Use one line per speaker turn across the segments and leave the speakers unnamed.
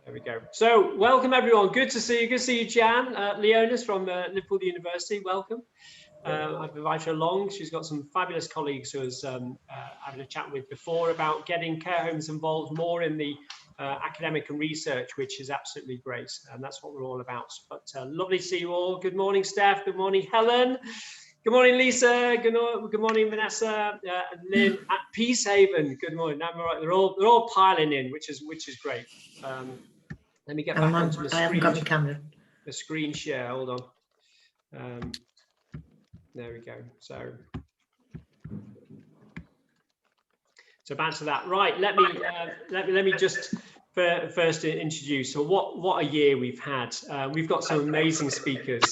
There we go. So welcome everyone. Good to see you. Good to see you, Jan. Leonis from Liverpool University. Welcome. I've invited her along. She's got some fabulous colleagues who was having a chat with before about getting care homes involved more in the academic and research, which is absolutely great. And that's what we're all about. But lovely to see you all. Good morning, Steph. Good morning, Helen. Good morning, Lisa. Good morning, Vanessa. Lynn at Peacehaven. Good morning. I'm all right. They're all piling in, which is great. Let me get back onto the screen.
I haven't got the camera.
The screen share. Hold on. There we go. So back to that. Right. Let me just first introduce. So what a year we've had. We've got some amazing speakers.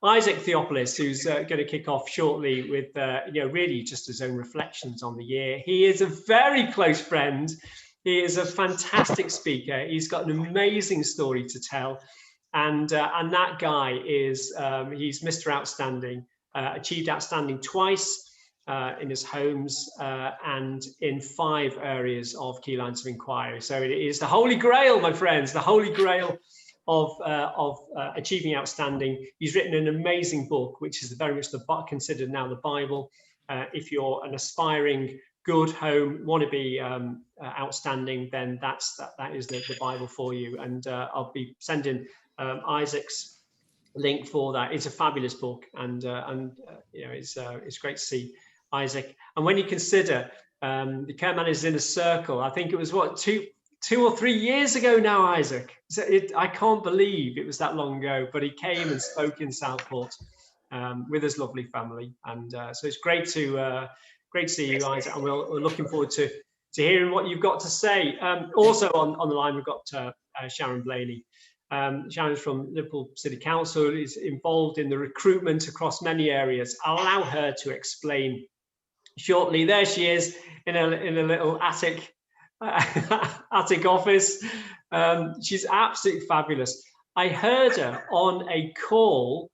Isaac Theopolis, who's going to kick off shortly with, really just his own reflections on the year. He is a very close friend. He is a fantastic speaker. He's got an amazing story to tell. And that guy is, he's Mr. Outstanding, achieved outstanding twice in his homes and in 5 areas of key lines of inquiry. So it is the Holy Grail, my friends, the Holy Grail of achieving outstanding. He's written an amazing book, which is very much considered now the Bible. If you're an aspiring good home, want to be outstanding, then that is the Bible for you. And I'll be sending Isaac's link for that. It's a fabulous book, and it's great to see Isaac. And when you consider the Care Managers Inner Circle, I think it was what, two or 3 years ago now, Isaac. So I can't believe it was that long ago, but he came and spoke in Southport with his lovely family. And so it's great to see you, Isaac, and we're looking forward to hearing what you've got to say. Also on the line, we've got Sharon Blaney. Sharon's from Liverpool City Council, is involved in the recruitment across many areas. I'll allow her to explain shortly. There she is in a little attic office. She's absolutely fabulous. I heard her on a call.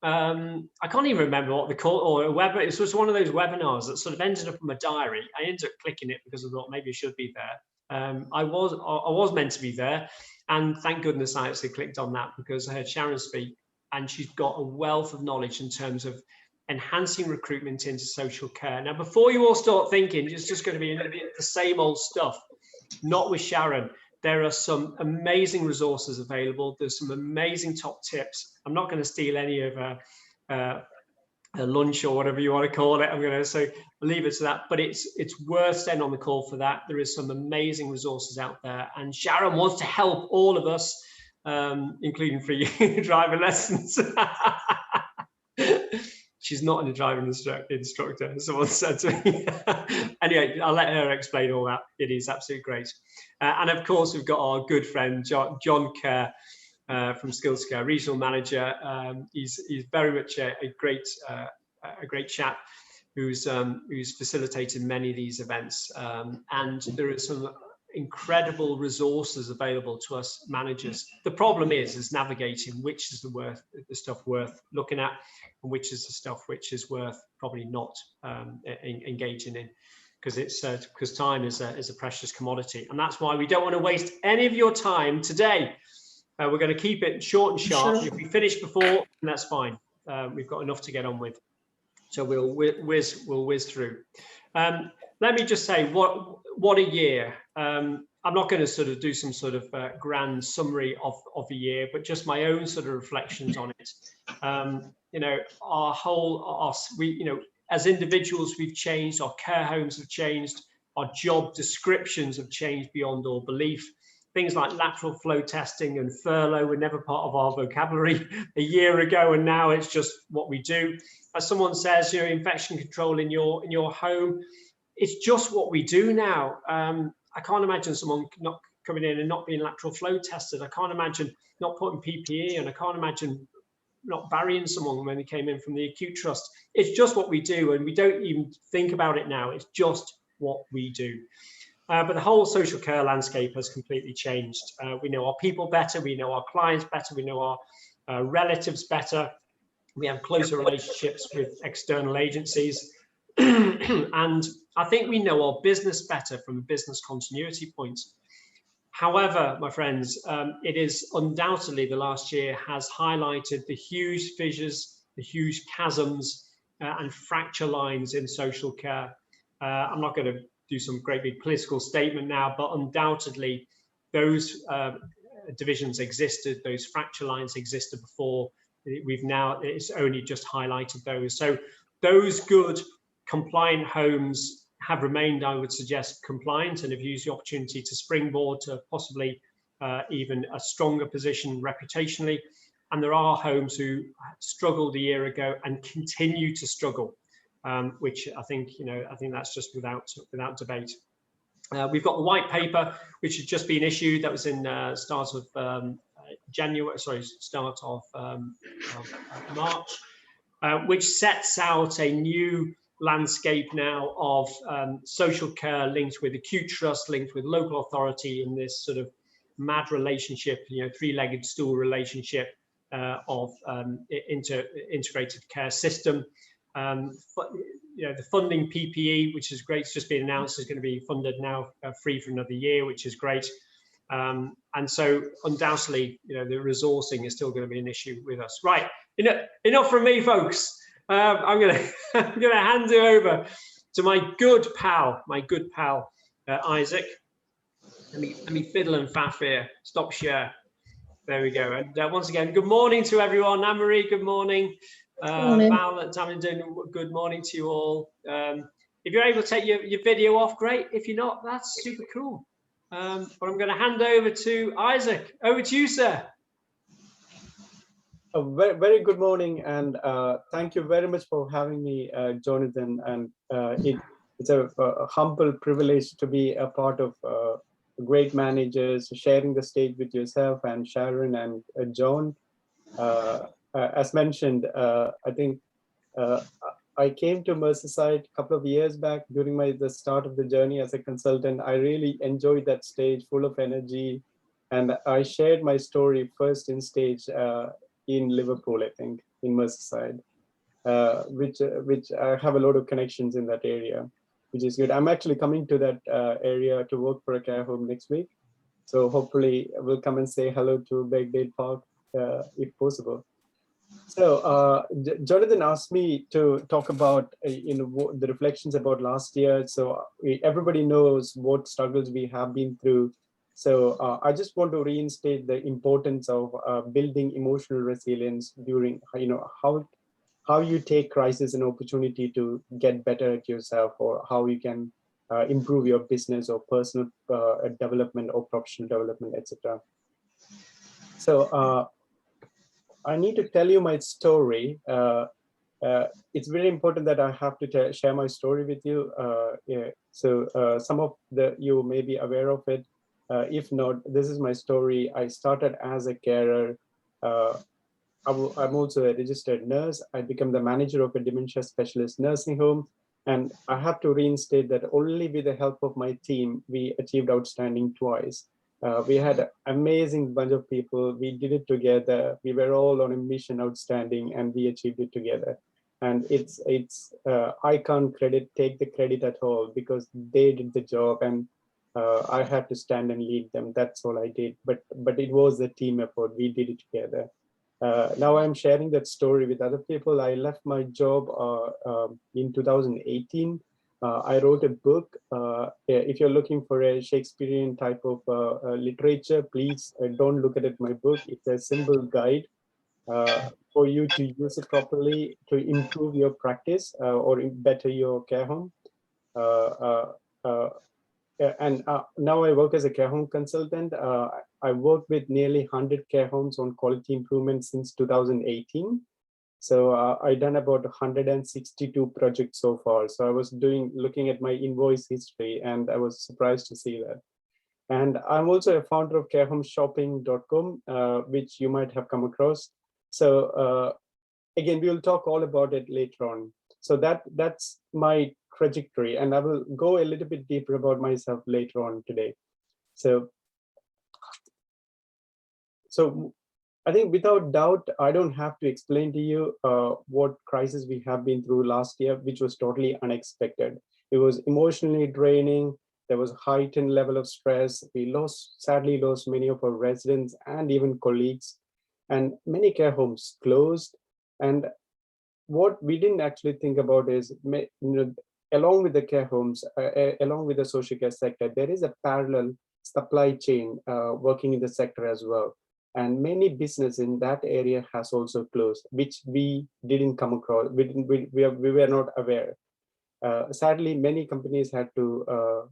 I can't even remember what the call or a web. It was one of those webinars that sort of ended up in my diary. I ended up clicking it because I thought maybe I should be there. I was meant to be there, and thank goodness I actually clicked on that because I heard Sharon speak, and she's got a wealth of knowledge in terms of enhancing recruitment into social care. Now, before you all start thinking it's just going to be the same old stuff, not with Sharon. There are some amazing resources available. There's some amazing top tips. I'm not going to steal any of her lunch or whatever you want to call it. I'm going to say leave it to that, but it's worth staying on the call for that. There is some amazing resources out there, and Sharon wants to help all of us, including free driving lessons. She's not a driving instructor, someone said to me. Anyway, I'll let her explain all that. It is absolutely great. And of course, we've got our good friend, John Kerr from Skills Care, Regional Manager. He's very much a great chap who's facilitated many of these events. And there are some incredible resources available to us managers. The problem is navigating which is the stuff worth looking at, and which is the stuff which is worth probably not engaging in, because time is a precious commodity, and that's why we don't want to waste any of your time today. We're going to keep it short and sharp. If we finish before, that's fine. We've got enough to get on with, so we'll whiz through. Let me just say what a year. I'm not going to sort of do some sort of grand summary of a year, but just my own sort of reflections on it. As individuals, we've changed. Our care homes have changed. Our job descriptions have changed beyond all belief. Things like lateral flow testing and furlough were never part of our vocabulary a year ago, and now it's just what we do. As someone says, infection control in your home, it's just what we do now. I can't imagine someone not coming in and not being lateral flow tested. I can't imagine not putting PPE, and I can't imagine not burying someone when they came in from the acute trust. It's just what we do, and we don't even think about it now. It's just what we do. But the whole social care landscape has completely changed. We know our people better, we know our clients better, we know our relatives better. We have closer relationships with external agencies. And I think we know our business better from a business continuity point. However, my friends, it is undoubtedly the last year has highlighted the huge fissures, the huge chasms and fracture lines in social care. I'm not going to do some great big political statement now, but undoubtedly those divisions existed, those fracture lines existed before. It's only just highlighted those. So those good compliant homes have remained, I would suggest, compliant and have used the opportunity to springboard to possibly even a stronger position reputationally. And there are homes who struggled a year ago and continue to struggle, which I think, I think that's just without debate. We've got the white paper, which has just been issued. That was in start of start of March, which sets out a new landscape now of social care linked with acute trust, linked with local authority in this sort of mad relationship, three-legged stool relationship of integrated care system. The funding PPE, which is great, it's just been announced, is going to be funded now free for another year, which is great. And so undoubtedly, the resourcing is still going to be an issue with us. Right, enough from me, folks. I'm going to hand it over to my good pal, Isaac. Let me fiddle and faff here. Stop share. There we go. And once again, good morning to everyone. Anne-Marie, good morning. Val and Tammy, good morning to you all. If you're able to take your video off, great. If you're not, that's super cool. But I'm going to hand over to Isaac. Over to you, sir.
A very good morning, and thank you very much for having me, Jonathan. And it's a humble privilege to be a part of great managers, sharing the stage with yourself and Sharon and John. As mentioned, I think I came to Merseyside a couple of years back during the start of the journey as a consultant. I really enjoyed that stage, full of energy, and I shared my story first in stage in Liverpool, I think, in Merseyside, which I have a lot of connections in that area, which is good. I'm actually coming to that area to work for a care home next week, so hopefully we'll come and say hello to Begdale Park if possible. So Jonathan asked me to talk about the reflections about last year. So everybody knows what struggles we have been through. So I just want to reinstate the importance of building emotional resilience during how you take crisis and opportunity to get better at yourself, or how you can improve your business or personal development or professional development, etc. So I need to tell you my story. It's very important that I have to share my story with you. So some of you may be aware of it. If not, this is my story. I started as a carer. I'm also a registered nurse. I became the manager of a dementia specialist nursing home. And I have to reinstate that only with the help of my team, we achieved outstanding twice. We had an amazing bunch of people. We did it together. We were all on a mission, outstanding, and we achieved it together. And I can't take the credit at all, because they did the job, and I had to stand and lead them. That's all I did. But it was a team effort. We did it together. Now I'm sharing that story with other people. I left my job in 2018. I wrote a book. If you're looking for a Shakespearean type of literature, please don't look at it, my book. It's a simple guide for you to use it properly to improve your practice or better your care home. And now I work as a care home consultant. I work with nearly 100 care homes on quality improvement since 2018. So I've done about 162 projects so far. So I was looking at my invoice history, and I was surprised to see that. And I'm also a founder of carehomeshopping.com, which you might have come across. So again, we will talk all about it later on. So that's my trajectory, and I will go a little bit deeper about myself later on today. So I think without doubt, I don't have to explain to you what crisis we have been through last year, which was totally unexpected. It was emotionally draining. There was a heightened level of stress. We sadly lost many of our residents and even colleagues, and many care homes closed. And what we didn't actually think about is, along with the care homes, along with the social care sector, there is a parallel supply chain working in the sector as well. And many business in that area has also closed, which we didn't come across. We were not aware. Sadly, many companies had to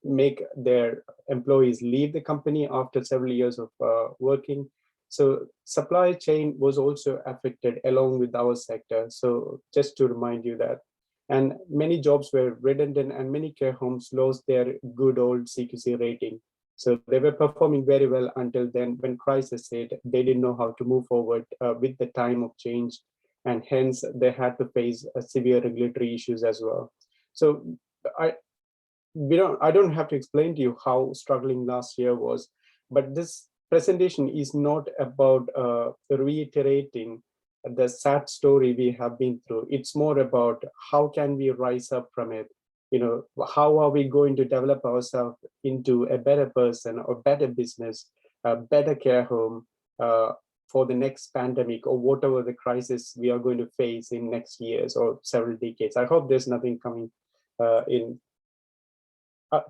make their employees leave the company after several years of working. So supply chain was also affected along with our sector. So just to remind you that. And many jobs were redundant, and many care homes lost their good old CQC rating. So they were performing very well until then. When crisis hit, they didn't know how to move forward with the time of change, and hence they had to face severe regulatory issues as well. So I don't have to explain to you how struggling last year was, but this presentation is not about reiterating the sad story we have been through. It's more about how can we rise up from it. How are we going to develop ourselves into a better person or better business, a better care home for the next pandemic or whatever the crisis we are going to face in next years or several decades. I hope there's nothing coming in.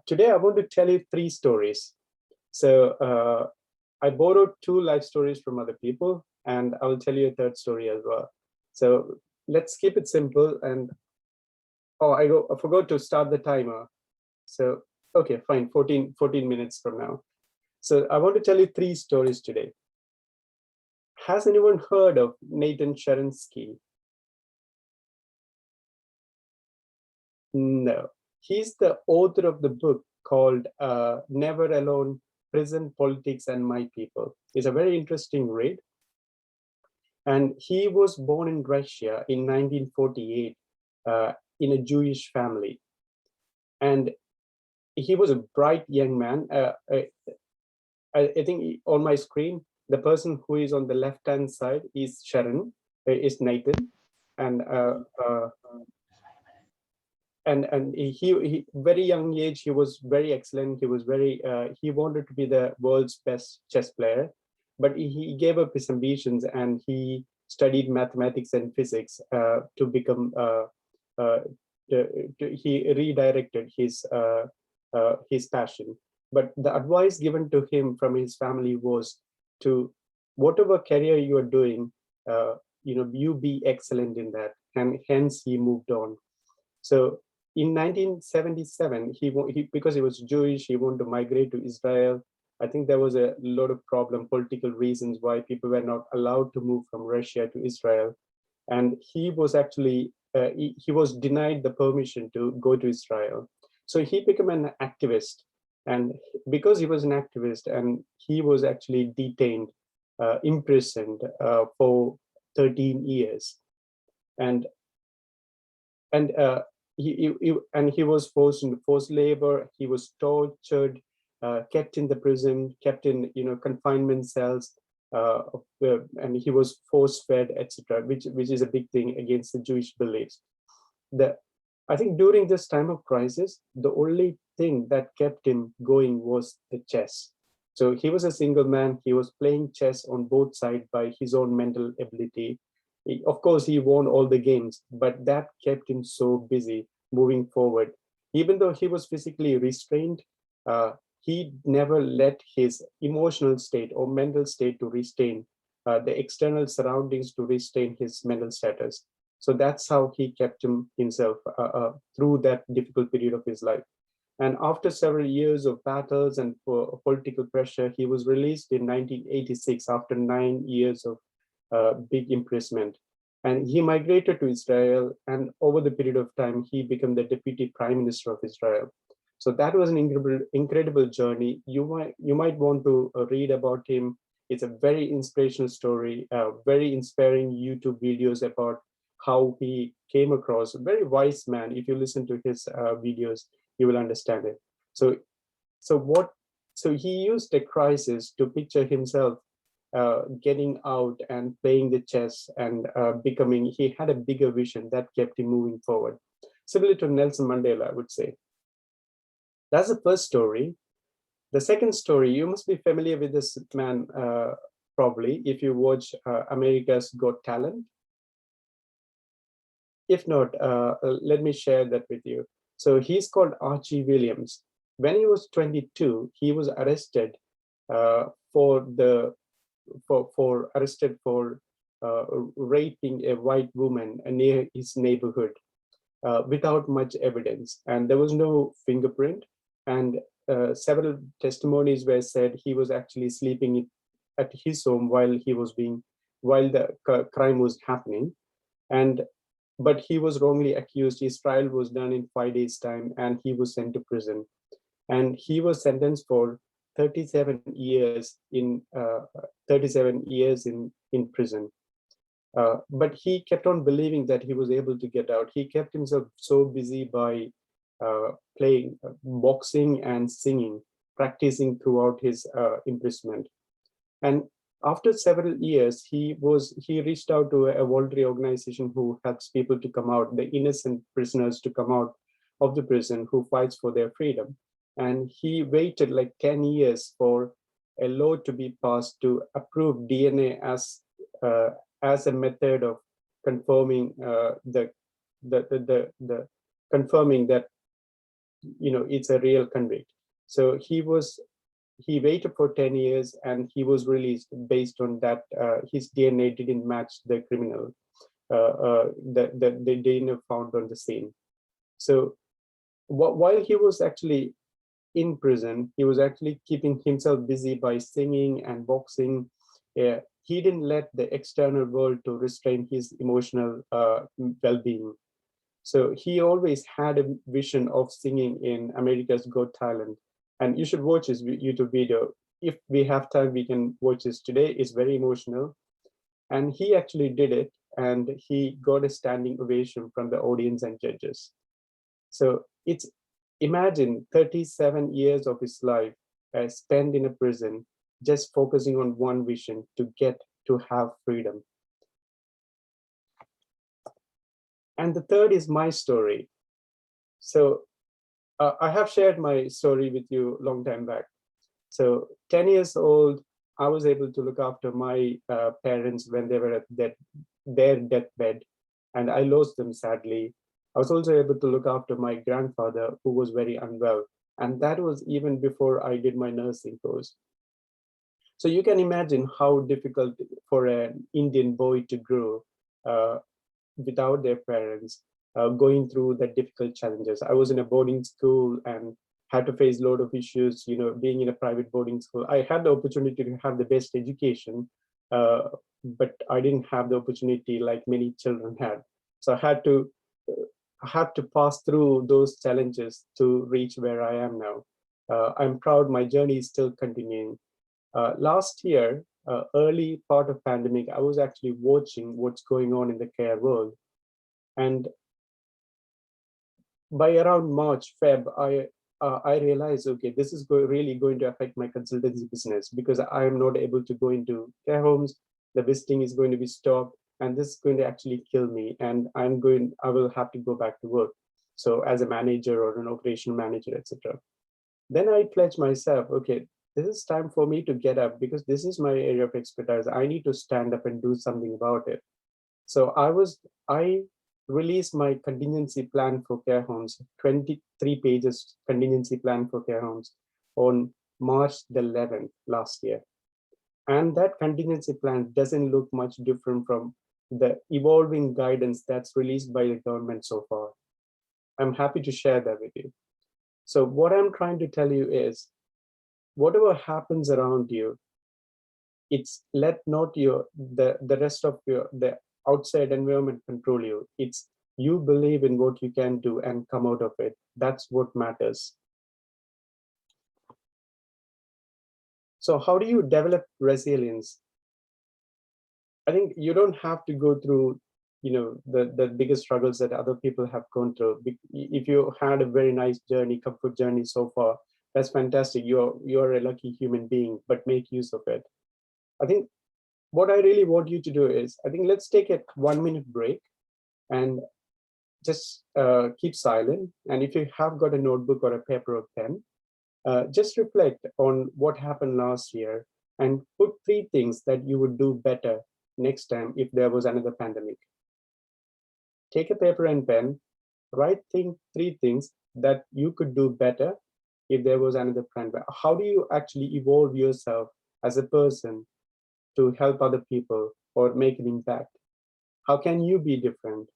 Today, I want to tell you 3 stories. So I borrowed 2 life stories from other people, and I will tell you a 3rd story as well. So let's keep it simple. And I forgot to start the timer. So, okay, fine, 14 minutes from now. So I want to tell you 3 stories today. Has anyone heard of Nathan Sharansky? No. He's the author of the book called Never Alone, Prison, Politics, and My People. It's a very interesting read. And he was born in Russia in 1948 in a Jewish family. And he was a bright young man. I think on my screen, the person who is on the left-hand side is Sharon, is Nathan. And he very young age, he was very excellent. He was he wanted to be the world's best chess player, but he gave up his ambitions and he studied mathematics and physics to become he redirected his passion. But the advice given to him from his family was to, whatever career you are doing, you be excellent in that, and hence he moved on. So in 1977, because he was Jewish, he wanted to migrate to Israel. I think there was a lot of political reasons why people were not allowed to move from Russia to Israel. And he was actually, he was denied the permission to go to Israel. So he became an activist. And because he was an activist, and he was actually detained, imprisoned for 13 years. And he was forced into forced labor. He was tortured, kept in the prison, kept in confinement cells, and he was force-fed, etc., which is a big thing against the Jewish beliefs. I think during this time of crisis, the only thing that kept him going was the chess. So he was a single man. He was playing chess on both sides by his own mental ability. Of course, he won all the games, but that kept him so busy moving forward. Even though he was physically restrained, he never let his emotional state or mental state to restrain the external surroundings to restrain his mental status. So that's how he kept himself through that difficult period of his life. And after several years of battles and political pressure, he was released in 1986 after 9 years of big imprisonment. And he migrated to Israel, and over the period of time, he became the deputy prime minister of Israel. So that was an incredible journey. You might want to read about him. It's a very inspirational story, very inspiring YouTube videos about how he came across. A very wise man. If you listen to his videos, you will understand it. So he used a crisis to picture himself getting out and playing the chess and he had a bigger vision that kept him moving forward. Similar to Nelson Mandela, I would say. That's the first story. The second story, you must be familiar with this man, probably, if you watch America's Got Talent. If not, let me share that with you. So he's called Archie Williams. When he was 22, he was arrested for raping a white woman near his neighborhood without much evidence, and there was no fingerprint. And several testimonies were said he was actually sleeping at his home while the crime was happening. But he was wrongly accused. His trial was done in 5 days' time, and he was sent to prison. And he was sentenced for 37 years in prison. But he kept on believing that he was able to get out. He kept himself so busy by playing boxing and singing, practicing throughout his imprisonment. And after several years, he reached out to a voluntary organization who helps people to come out, the innocent prisoners to come out of the prison, who fights for their freedom. And he waited like 10 years for a law to be passed to approve DNA as a method of confirming confirming that it's a real convict. So he waited for 10 years, and he was released based on that. His DNA didn't match the criminal, the DNA found on the scene. So while he was actually in prison, he was actually keeping himself busy by singing and boxing. He didn't let the external world to restrain his emotional well-being. So he always had a vision of singing in America's Got Talent. And you should watch his YouTube video. If we have time, we can watch this today. It's very emotional. And he actually did it, and he got a standing ovation from the audience and judges. So imagine 37 years of his life spent in a prison, just focusing on one vision, to get to have freedom. And the third is my story. So I have shared my story with you a long time back. So 10 years old, I was able to look after my parents when they were at their deathbed, and I lost them sadly. I was also able to look after my grandfather, who was very unwell. And that was even before I did my nursing course. So you can imagine how difficult for an Indian boy to grow without their parents, going through the difficult challenges. I was in a boarding school and had to face a lot of issues, being in a private boarding school. I had the opportunity to have the best education, but I didn't have the opportunity like many children had. So I had to pass through those challenges to reach where I am now. I'm proud my journey is still continuing. Last year, early part of pandemic, I was actually watching what's going on in the care world. And by around March, Feb, I realized, okay, this is really going to affect my consultancy business, because I am not able to go into care homes. The visiting is going to be stopped, and this is going to actually kill me. And I will have to go back to work. So as a manager or an operational manager, etc. Then I pledged myself, okay, this is time for me to get up, because this is my area of expertise. I need to stand up and do something about it. So I released my contingency plan for care homes, 23 pages contingency plan for care homes, on March the 11th last year. And that contingency plan doesn't look much different from the evolving guidance that's released by the government so far. I'm happy to share that with you. So what I'm trying to tell you is, whatever happens around you, it's let not the rest of the outside environment control you. It's you believe in what you can do and come out of it. That's what matters. So how do you develop resilience? I think you don't have to go through the biggest struggles that other people have gone through. If you had a very nice journey, comfort journey so far, that's fantastic. You're a lucky human being, but make use of it. I think what I really want you to do is, I think let's take a 1-minute break, and just keep silent. And if you have got a notebook or a paper or pen, just reflect on what happened last year and put 3 things that you would do better next time if there was another pandemic. Take a paper and pen, write 3 things that you could do better if there was another pandemic. How do you actually evolve yourself as a person to help other people or make an impact? How can you be different?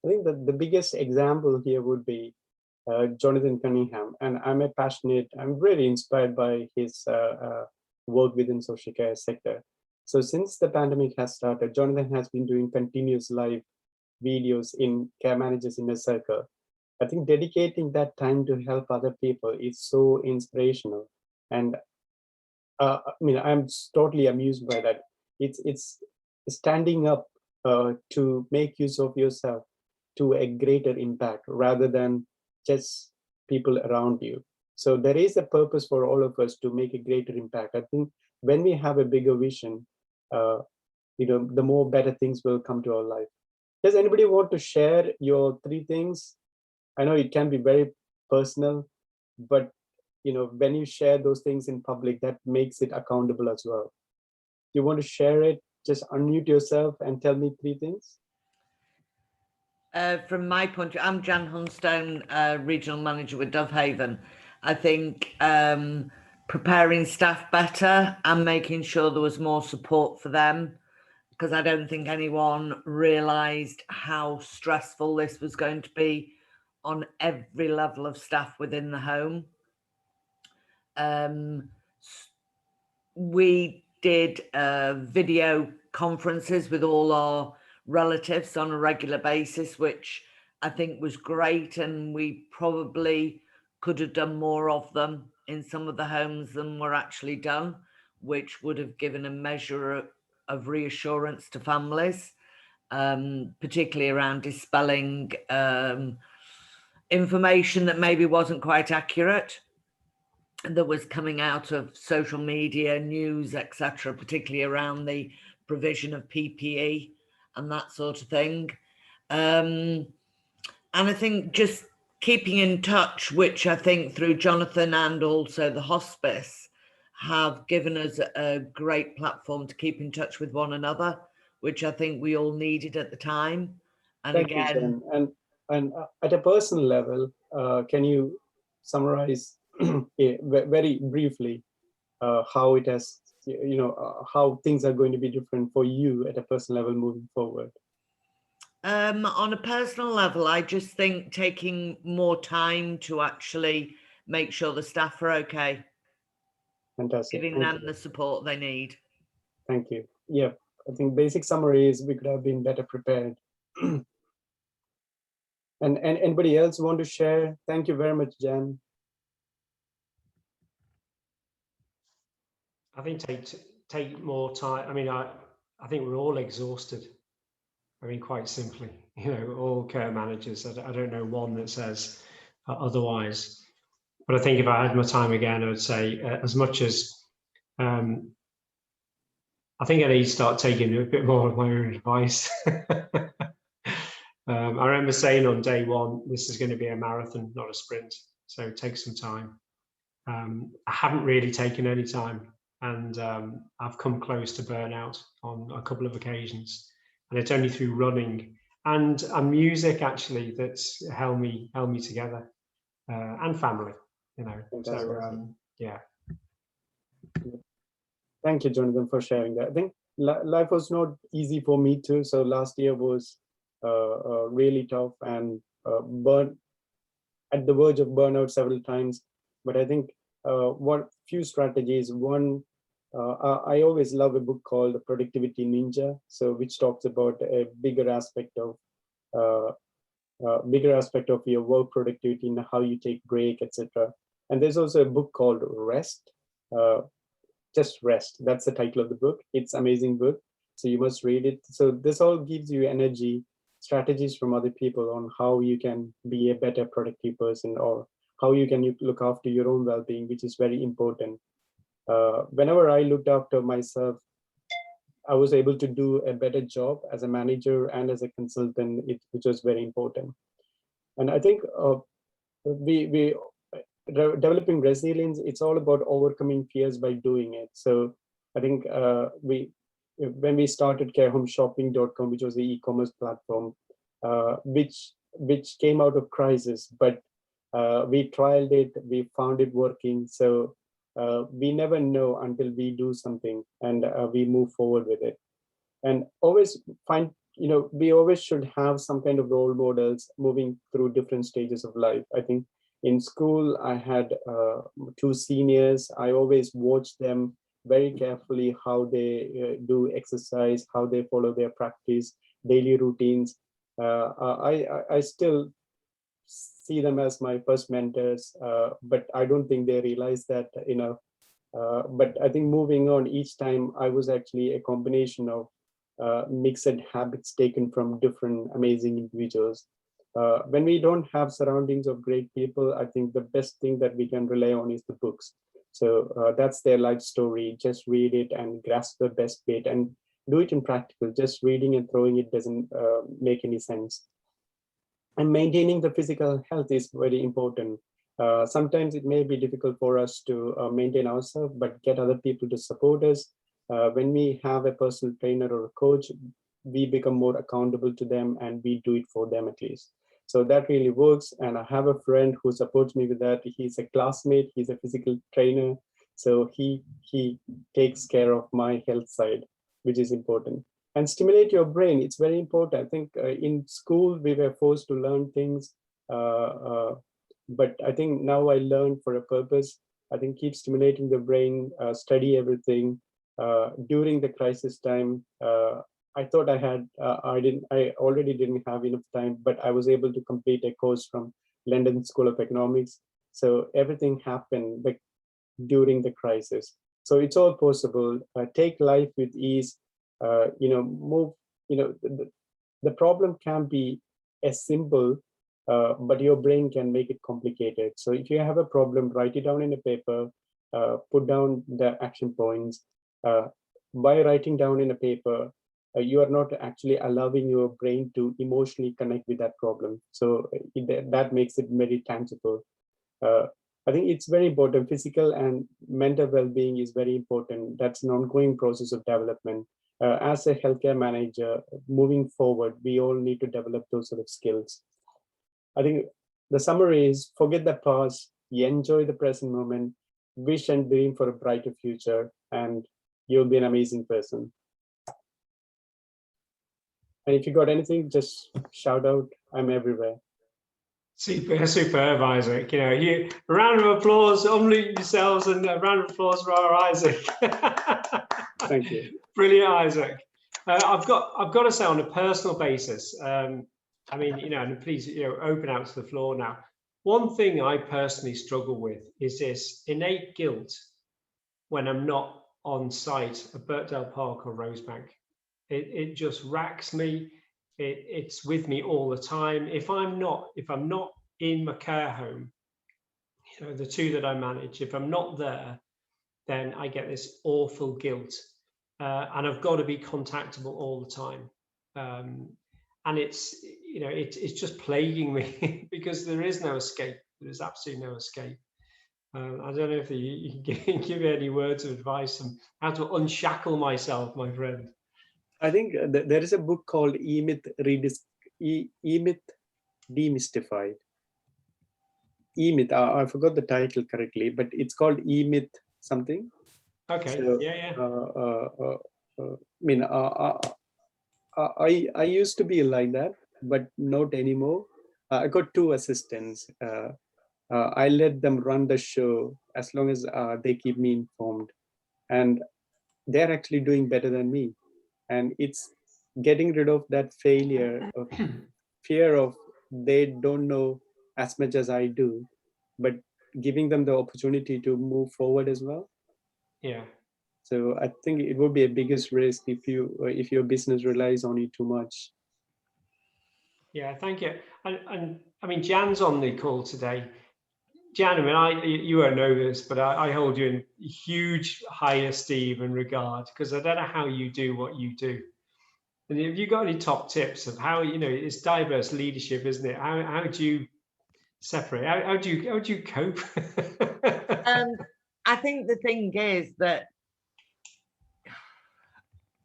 I think that the biggest example here would be Jonathan Cunningham, and I'm really inspired by his work within social care sector. So since the pandemic has started, Jonathan has been doing continuous live videos in Care Managers Inner Circle. I think dedicating that time to help other people is so inspirational. And I mean, I'm totally amused by that. It's standing up to make use of yourself to a greater impact rather than just people around you. So there is a purpose for all of us to make a greater impact. I think when we have a bigger vision, the more better things will come to our life. Does anybody want to share your 3 things? I know it can be very personal, but when you share those things in public, that makes it accountable as well. You want to share it? Just unmute yourself and tell me 3 things.
From my point of view, I'm Jan Hunstone, Regional Manager with Dovehaven. I think preparing staff better and making sure there was more support for them, because I don't think anyone realised how stressful this was going to be on every level of staff within the home. We did video conferences with all our relatives on a regular basis, which I think was great, and we probably could have done more of them in some of the homes than were actually done, which would have given a measure of reassurance to families, particularly around dispelling information that maybe wasn't quite accurate that was coming out of social media, news, etc., particularly around the provision of PPE and that sort of thing. And I think just keeping in touch, which I think through Jonathan and also the hospice have given us a great platform to keep in touch with one another, which I think we all needed at the time. And
Thank
again,
you, and at a personal level, can you summarize very briefly how it has, how things are going to be different for you at a personal level moving forward?
On a personal level, I just think taking more time to actually make sure the staff are okay.
Fantastic.
Giving them the support they need.
Thank you. Yeah, I think basic summary is we could have been better prepared. And anybody else want to share? Thank you very much, Jan.
I think take more time. I mean, I think we're all exhausted. I mean, quite simply, all care managers. I don't know one that says otherwise. But I think if I had my time again, I would say as much as I think I need to start taking a bit more of my own advice. I remember saying on day 1, this is going to be a marathon, not a sprint. So take some time. I haven't really taken any time, and I've come close to burnout on a couple of occasions. And it's only through running and music actually that's held me together, and family. So yeah.
Thank you, Jonathan, for sharing that. I think life was not easy for me too. So last year was really tough and at the verge of burnout several times. But I think what few strategies. One, I always love a book called The Productivity Ninja, so which talks about a bigger aspect of your work productivity and how you take break, etc. And there's also a book called Rest. Just Rest. That's the title of the book. It's an amazing book, so you must read it. So this all gives you energy, strategies from other people on how you can be a better productive person, or how you can look after your own well-being, which is very important. Whenever I looked after myself, I was able to do a better job as a manager and as a consultant, which was very important. And I think developing resilience, it's all about overcoming fears by doing it. So I think when we started carehomeshopping.com, which was the e-commerce platform, which came out of crisis, but we trialed it, we found it working. So we never know until we do something, and we move forward with it. And always find, we always should have some kind of role models moving through different stages of life. I think in school, I had 2 seniors. I always watched them very carefully, how they do exercise, how they follow their practice, daily routines. I still see them as my first mentors, but I don't think they realize that enough. But I think moving on, each time I was actually a combination of mixed habits taken from different amazing individuals. When we don't have surroundings of great people, I think the best thing that we can rely on is the books. So that's their life story. Just read it and grasp the best bit and do it in practical. Just reading and throwing it doesn't make any sense. And maintaining the physical health is very important. Sometimes it may be difficult for us to maintain ourselves, but get other people to support us. When we have a personal trainer or a coach, we become more accountable to them, and we do it for them at least. So that really works. And I have a friend who supports me with that. He's a classmate, he's a physical trainer. So he takes care of my health side, which is important. And stimulate your brain, it's very important. I think in school, we were forced to learn things, but I think now I learned for a purpose. I think keep stimulating the brain, study everything. During the crisis time, I thought I already didn't have enough time, but I was able to complete a course from London School of Economics. So everything happened during the crisis. So it's all possible. Take life with ease. Move. The problem can be as simple, but your brain can make it complicated. So if you have a problem, write it down in a paper. Put down the action points. By writing down in a paper, you are not actually allowing your brain to emotionally connect with that problem. So that makes it very tangible. I think it's very important. Physical and mental well-being is very important. That's an ongoing process of development. As a healthcare manager, moving forward, we all need to develop those sort of skills. I think the summary is forget the past, enjoy the present moment, wish and dream for a brighter future, and you'll be an amazing person. And if you got anything, just shout out. I'm everywhere.
Superb, Isaac. A round of applause, unmute yourselves, and a round of applause for our Isaac.
Thank you.
Brilliant, Isaac. I've got to say, on a personal basis, and please, open out to the floor now. One thing I personally struggle with is this innate guilt when I'm not on site at Birkdale Park or Rosebank. It just racks me. It's with me all the time. If I'm not in my care home, the 2 that I manage, if I'm not there, then I get this awful guilt, and I've got to be contactable all the time. And it's just plaguing me because there is no escape. There's absolutely no escape. I don't know if you can give any words of advice on how to unshackle myself, my friend.
I think there is a book called E-Myth Demystified. E-Myth, I forgot the title correctly, but it's called E-Myth something.
Okay.
So,
Yeah.
I used to be like that, but not anymore. I got 2 assistants. I let them run the show as long as they keep me informed, and they're actually doing better than me. And it's getting rid of that failure of fear of they don't know as much as I do, but giving them the opportunity to move forward as well.
Yeah.
So I think it would be a biggest risk if your business relies on you too much.
Yeah, thank you. And I mean, Jan's on the call today. Jan, I mean, you won't know this, but I hold you in huge high esteem and regard, because I don't know how you do what you do. And have you got any top tips of how, it's diverse leadership, isn't it? How do you separate? How do you cope?
I think the thing is that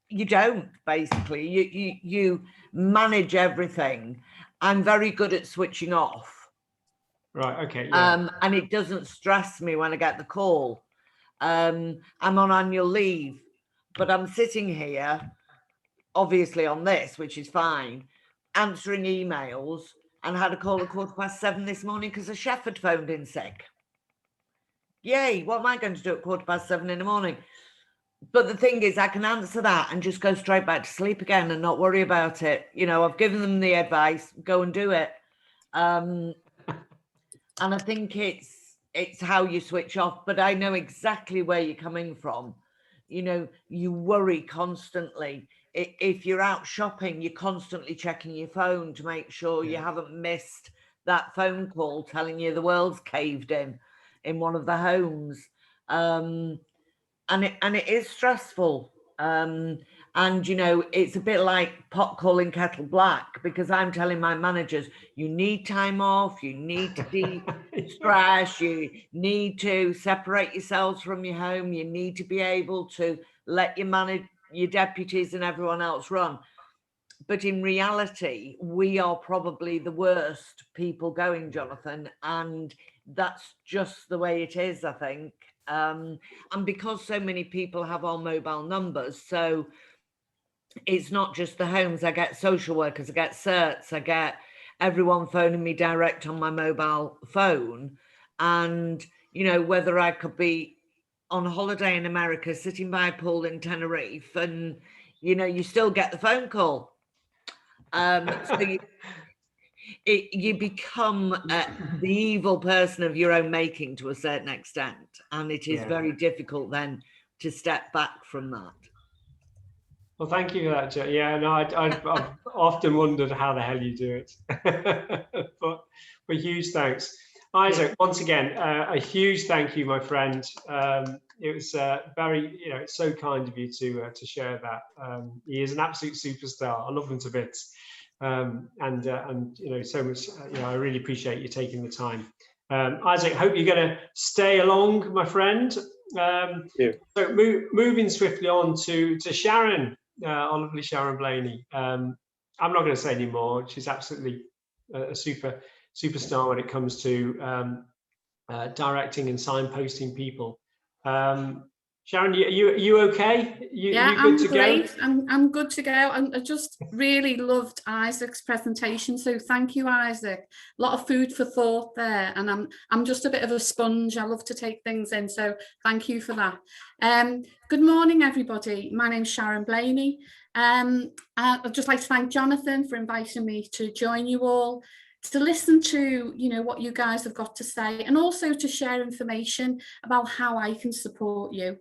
you don't, basically. You manage everything. I'm very good at switching off.
Right. Okay. Yeah.
And it doesn't stress me when I get the call. I'm on annual leave, but I'm sitting here, obviously on this, which is fine, answering emails, and had a call at 7:15 this morning because the chef had phoned in sick. Yay, what am I going to do at 7:15 in the morning? But the thing is, I can answer that and just go straight back to sleep again and not worry about it. I've given them the advice, go and do it. And I think it's how you switch off, but I know exactly where you're coming from. You worry constantly. If you're out shopping, you're constantly checking your phone to make sure you haven't missed that phone call telling you the world's caved in one of the homes. And it is stressful. And it's a bit like pot calling kettle black, because I'm telling my managers, you need time off, you need to de-stress, you need to separate yourselves from your home, you need to be able to let your deputies and everyone else run. But in reality, we are probably the worst people going, Jonathan, and that's just the way it is, I think. And because so many people have our mobile numbers, so it's not just the homes. I get social workers, I get certs, I get everyone phoning me direct on my mobile phone. And, whether I could be on holiday in America, sitting by a pool in Tenerife, and, you still get the phone call. So you become the evil person of your own making to a certain extent. And it is very difficult then to step back from that.
Well, thank you for that, Jo. Yeah, no, I've often wondered how the hell you do it. but huge thanks. Isaac, once again, a huge thank you, my friend. It was very, it's so kind of you to share that. He is an absolute superstar. I love him to bits. And so much, I really appreciate you taking the time. Isaac, hope you're going to stay along, my friend. So moving swiftly on to Sharon, our lovely Sharon Blaney. I'm not going to say any more. She's absolutely a superstar when it comes to directing and signposting people. Sharon, you okay? You good to
great.
go?
I'm good to go. I just really loved Isaac's presentation, so thank you, Isaac. A lot of food for thought there, and I'm just a bit of a sponge. I love to take things in, so thank you for that. Good morning, everybody. My name's Sharon Blaney. I'd just like to thank Jonathan for inviting me to join you all, to listen to what you guys have got to say, and also to share information about how I can support you.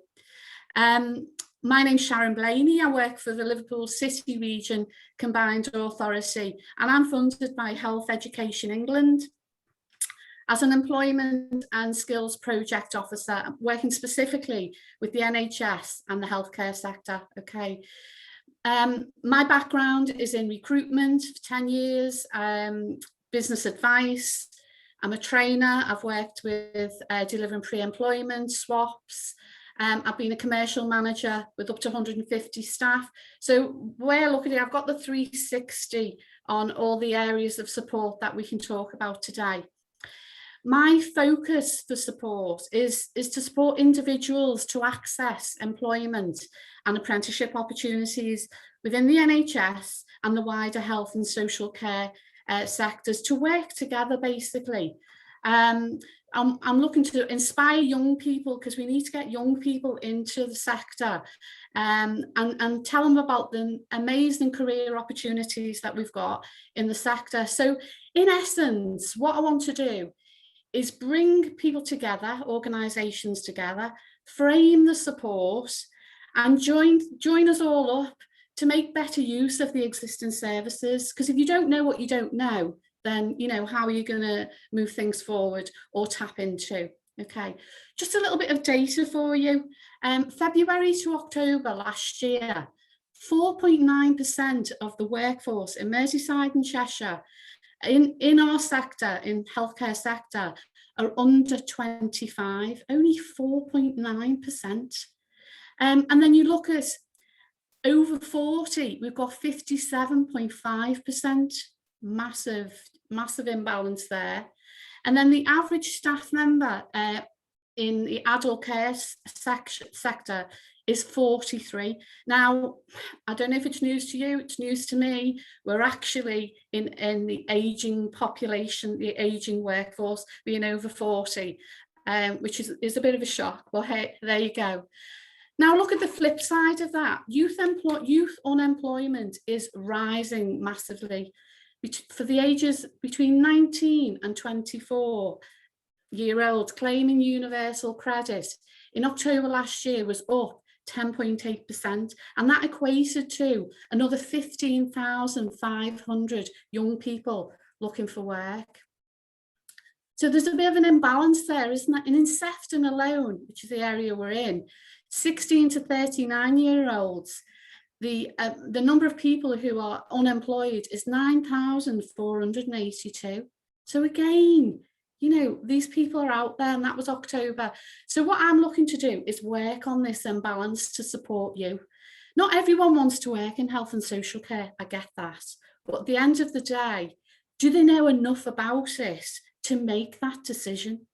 My name's Sharon Blaney. I work for the Liverpool City Region Combined Authority, and I'm funded by Health Education England as an employment and skills project officer, working specifically with the NHS and the healthcare sector. Okay. My background is in recruitment for 10 years, business advice. I'm a trainer. I've worked with delivering pre-employment swaps. I've been a commercial manager with up to 150 staff. So where I look at it, I've got the 360 on all the areas of support that we can talk about today. My focus for support is to support individuals to access employment and apprenticeship opportunities within the NHS and the wider health and social care sectors, to work together, basically. I'm looking to inspire young people, because we need to get young people into the sector, and tell them about the amazing career opportunities that we've got in the sector. So in essence, what I want to do is bring people together, organisations together, frame the support, and join us all up to make better use of the existing services. Because if you don't know what you don't know, then, you know, how are you going to move things forward or tap into? Okay, just a little bit of data for you. February to October last year, 4.9% of the workforce in Merseyside and Cheshire in our sector, in healthcare sector, are under 25, only 4.9%. And then you look at over 40, we've got 57.5%, massive imbalance there. And then the average staff member in the adult care sector is 43. Now, I don't know if it's news to you, it's news to me. We're actually in the aging population, the aging workforce, being over 40, which is a bit of a shock. Well, hey, there you go. Now look at the flip side of that. Youth unemployment is rising massively. For the ages between 19 and 24-year-olds claiming universal credit in October last year was up 10.8%, and that equated to another 15,500 young people looking for work. So there's a bit of an imbalance there, isn't there? And in Sefton alone, which is the area we're in, 16 to 39-year-olds, the number of people who are unemployed is 9,482. So again, you know, these people are out there, and that was October. So what I'm looking to do is work on this imbalance to support you. Not everyone wants to work in health and social care, I get that. But at the end of the day, do they know enough about it to make that decision?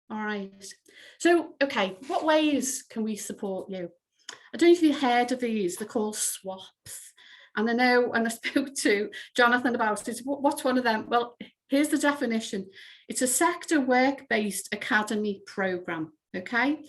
All right. So, okay, what ways can we support you? I don't know if you've heard of these, they're called swaps. And I know when I spoke to Jonathan about it, what's one of them? Well, here's the definition. It's a sector work-based academy programme, okay?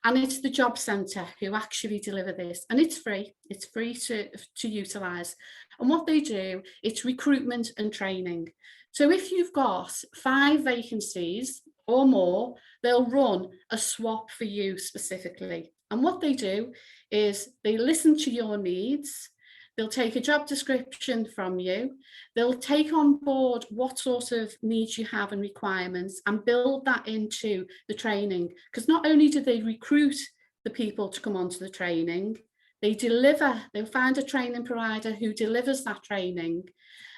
And it's the job centre who actually deliver this, and it's free to utilise. And what they do, it's recruitment and training. So if you've got 5 vacancies or more, they'll run a swap for you specifically. And what they do is they listen to your needs, they'll take a job description from you, they'll take on board what sort of needs you have and requirements and build that into the training. Because not only do they recruit the people to come onto the training, they'll find a training provider who delivers that training.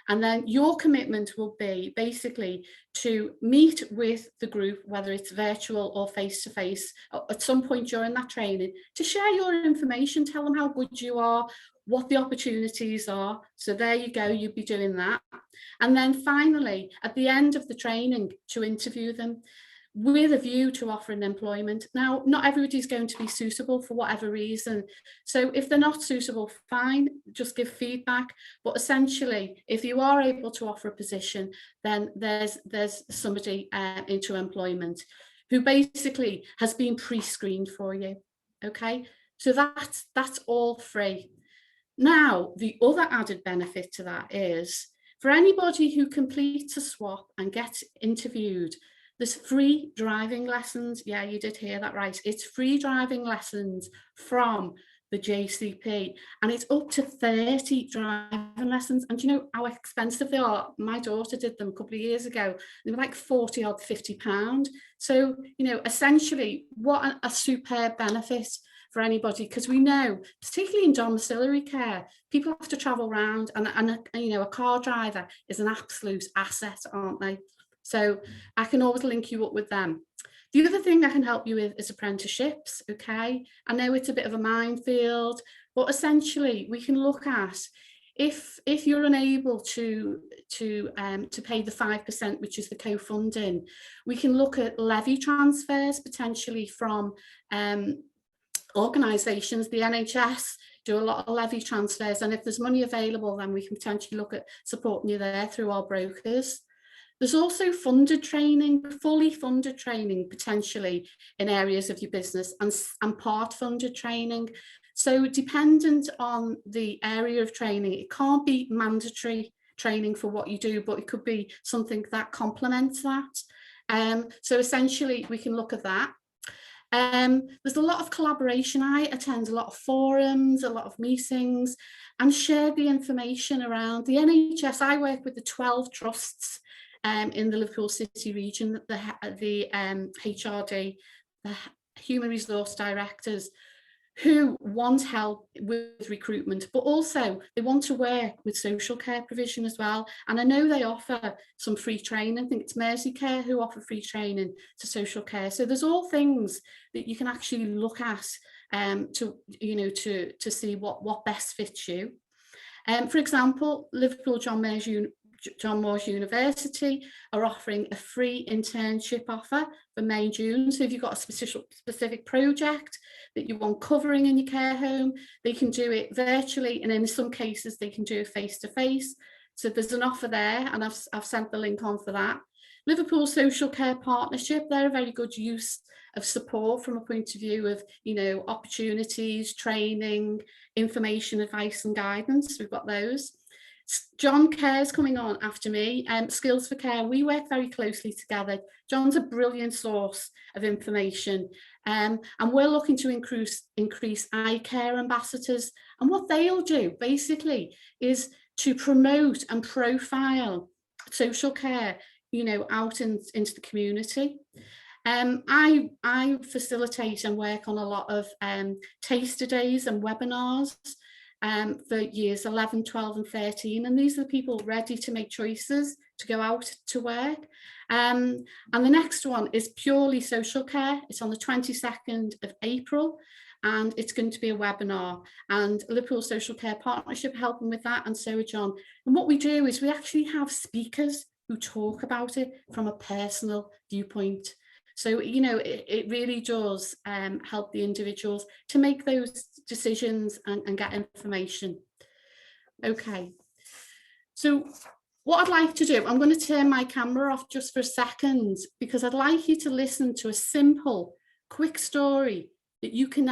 And then your commitment will be basically to meet with the group, whether it's virtual or face-to-face, at some point during that training, to share your information, tell them how good you are, what the opportunities are. So there you go, you'd be doing that. And then finally, at the end of the training, to interview them with a view to offering employment. Now, not everybody's going to be suitable for whatever reason. So if they're not suitable, fine, just give feedback. But essentially, if you are able to offer a position, then there's somebody into employment who basically has been pre-screened for you. Okay, so that's all free. Now, the other added benefit to that is for anybody who completes a swap and gets interviewed, there's free driving lessons. Yeah, you did hear that right. It's free driving lessons from the JCP, and it's up to 30 driving lessons. And do you know how expensive they are? My daughter did them a couple of years ago. They were like 40 or 50 pounds. So, you know, essentially, what a superb benefit for anybody, because we know, particularly in domiciliary care, people have to travel around, and you know, a car driver is an absolute asset, aren't they? So I can always link you up with them. The other thing I can help you with is apprenticeships, okay? I know it's a bit of a minefield, but essentially we can look at, if you're unable to pay the 5%, which is the co-funding, we can look at levy transfers potentially from organisations. The NHS do a lot of levy transfers, and if there's money available, then we can potentially look at supporting you there through our brokers. There's also funded training, fully funded training potentially in areas of your business, and part funded training. So dependent on the area of training, it can't be mandatory training for what you do, but it could be something that complements that. So essentially we can look at that. There's a lot of collaboration. I attend a lot of forums, a lot of meetings, and share the information around the NHS. I work with the 12 trusts in the Liverpool City region, the HRD, the Human Resource Directors, who want help with recruitment, but also they want to work with social care provision as well. And I know they offer some free training. I think it's Merseycare who offer free training to social care. So there's all things that you can actually look at to see what best fits you. For example, Liverpool John Moores University are offering a free internship offer for May, June. So if you've got a specific project that you want covering in your care home, they can do it virtually, and in some cases they can do it face-to-face. So there's an offer there, and I've sent the link on for that. Liverpool Social Care Partnership, they're a very good use of support from a point of view of, opportunities, training, information, advice and guidance. We've got those. John Care's coming on after me, Skills for Care. We work very closely together. John's a brilliant source of information, and we're looking to increase eye care ambassadors. And what they'll do basically is to promote and profile social care, out into the community. I facilitate and work on a lot of taster days and webinars for years 11, 12 and 13, and these are the people ready to make choices to go out to work. And the next one is purely social care. It's on the 22nd of April, and it's going to be a webinar, and Liverpool Social Care Partnership helping with that, and so are John. And what we do is we actually have speakers who talk about it from a personal viewpoint. So, it really does help the individuals to make those decisions and get information. Okay, so what I'd like to do, I'm going to turn my camera off just for a second, because I'd like you to listen to a simple, quick story that you can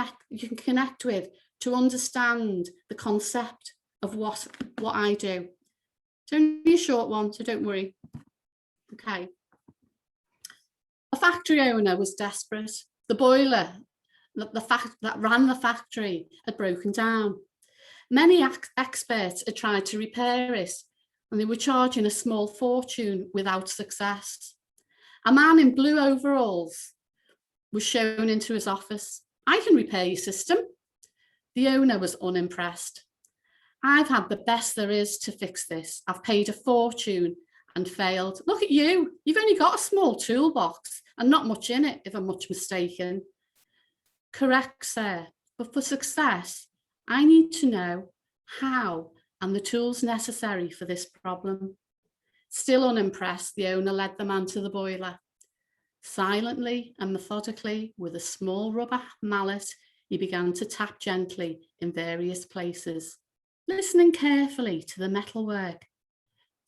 connect with to understand the concept of what I do. It's only a short one, so don't worry. Okay. A factory owner was desperate. The boiler that ran the factory had broken down. Many experts had tried to repair it, and they were charging a small fortune without success. A man in blue overalls was shown into his office. "I can repair your system." The owner was unimpressed. "I've had the best there is to fix this. I've paid a fortune and failed. Look at you, you've only got a small toolbox and not much in it, if I'm much mistaken." "Correct, sir, but for success, I need to know how and the tools necessary for this problem." Still unimpressed, the owner led the man to the boiler. Silently and methodically, with a small rubber mallet, he began to tap gently in various places, listening carefully to the metalwork.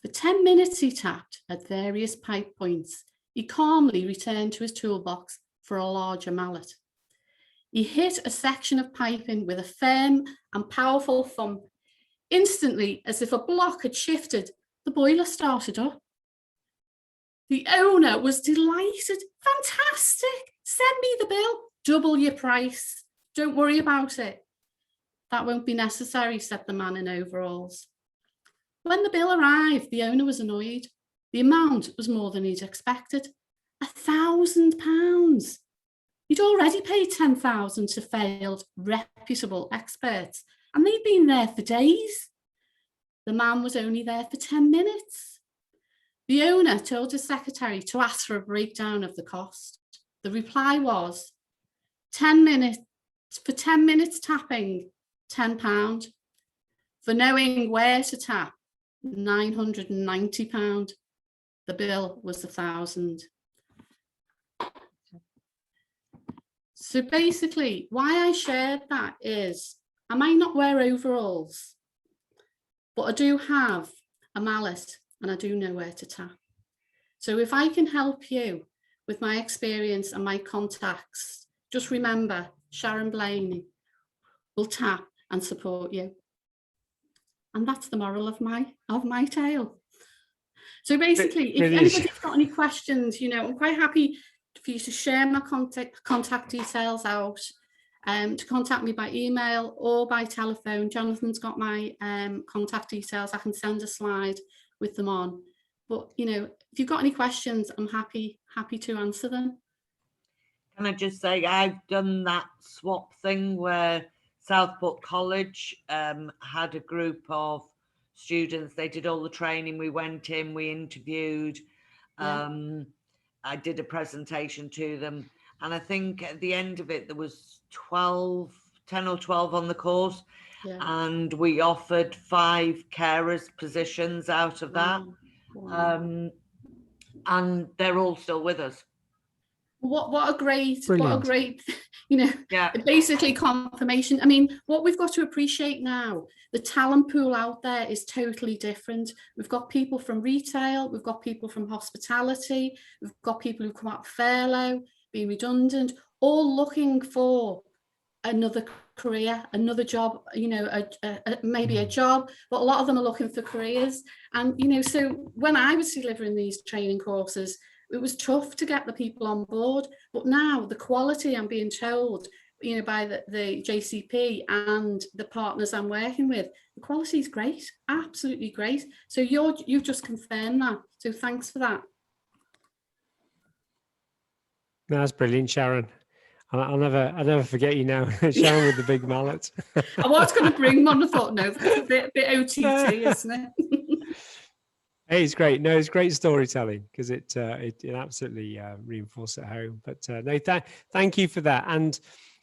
For 10 minutes he tapped at various pipe points. He calmly returned to his toolbox for a larger mallet. He hit a section of piping with a firm and powerful thump. Instantly, as if a block had shifted, the boiler started up. The owner was delighted. "Fantastic! Send me the bill. Double your price. Don't worry about it." "That won't be necessary," said the man in overalls. When the bill arrived, the owner was annoyed. The amount was more than he'd expected. £1,000. He'd already paid £10,000 to failed, reputable experts, and they'd been there for days. The man was only there for 10 minutes. The owner told his secretary to ask for a breakdown of the cost. The reply was, 10 minutes, for 10 minutes tapping, £10. For knowing where to tap, £990. The bill was 1,000. So basically, why I shared that is, I might not wear overalls, but I do have a mallet and I do know where to tap. So if I can help you with my experience and my contacts, just remember, Sharon Blaney will tap and support you. And that's the moral of my tale. So basically, if anybody's got any questions, you know, I'm quite happy for you to share my contact details out, to contact me by email or by telephone. Jonathan's got my contact details. I can send a slide with them on. But, you know, if you've got any questions, I'm happy to answer them.
Can I just say, I've done that swap thing where Southport College had a group of students. They did all the training. We went in, we interviewed. I did a presentation to them. And I think at the end of it, there was 10 or 12 on the course. Yeah. And we offered 5 carers positions out of that. Wow. And they're all still with us. What a great, you know, basically confirmation. I mean, what we've got to appreciate now, the talent pool out there is totally different. We've got people from retail, we've got people from hospitality, we've got people who come out of furlough, being redundant, all looking for another career, another job, you know, maybe a job, but a lot of them are looking for careers. And, you know, so when I was delivering these training courses, it was tough to get the people on board, but now the quality, I'm being told, you know, by the JCP and the partners I'm working with, the quality is great, absolutely great. So you've just confirmed that. So thanks for that.
That's brilliant, Sharon. I'll never forget you now, Sharon with the big mallet.
I was going to bring one. I thought, no, that's a bit OTT, isn't it?
Hey, it's great. No, it's great storytelling because it absolutely reinforced at home. But no, thank you for that. And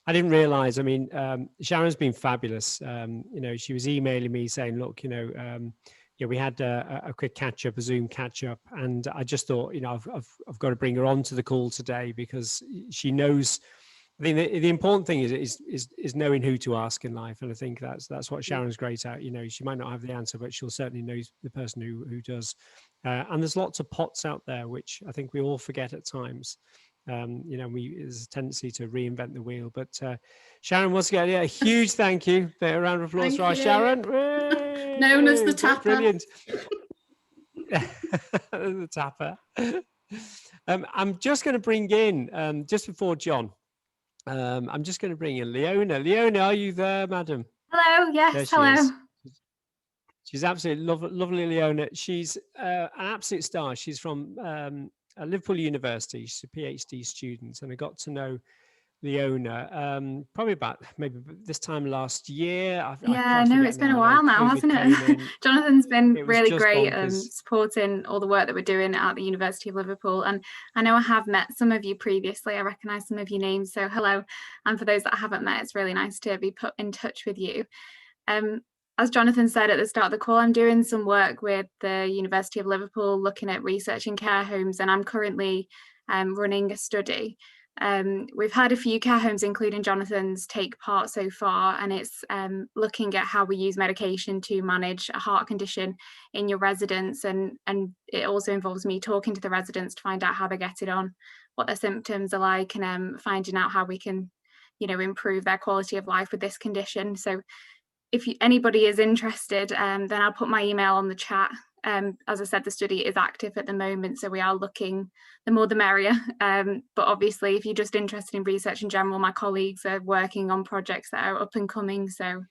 I didn't realize. I mean, Sharon's been fabulous. You know, she was emailing me saying, "Look, you know, we had a quick catch up, a Zoom catch up," and I just thought, you know, I've got to bring her onto the call today because she knows. I think the important thing is knowing who to ask in life, and I think that's what Sharon's great at. You know, she might not have the answer, but she'll certainly know the person who does. And there's lots of pots out there, which I think we all forget at times. You know, there's a tendency to reinvent the wheel. But Sharon, once again, a huge thank you. A round of applause for our Sharon.
Known as the tapper.
Brilliant. The tapper. I'm just going to bring in just before John. I'm just going to bring in Leona. Leona, are you there, madam?
Hello, yes, hello.
She's absolutely lovely, Leona. She's an absolute star. She's from Liverpool University. She's a PhD student, and I got to know Leona probably about maybe this time last year.
Yeah, no, it's been a while now, hasn't it? Jonathan's been really great supporting all the work that we're doing at the University of Liverpool, and I know I have met some of you previously. I recognise some of your names, so hello. And for those that I haven't met, it's really nice to be put in touch with you. As Jonathan said at the start of the call, I'm doing some work with the University of Liverpool looking at research in care homes, and I'm currently running a study. We've had a few care homes, including Jonathan's, take part so far, and it's looking at how we use medication to manage a heart condition in your residents, and it also involves me talking to the residents to find out how they're getting on, what their symptoms are like, and finding out how we can, you know, improve their quality of life with this condition. So if anybody is interested, then I'll put my email on the chat. As I said, the study is active at the moment, so we are looking, the more the merrier. But obviously, if you're just interested in research in general, my colleagues are working on projects that are up and coming. So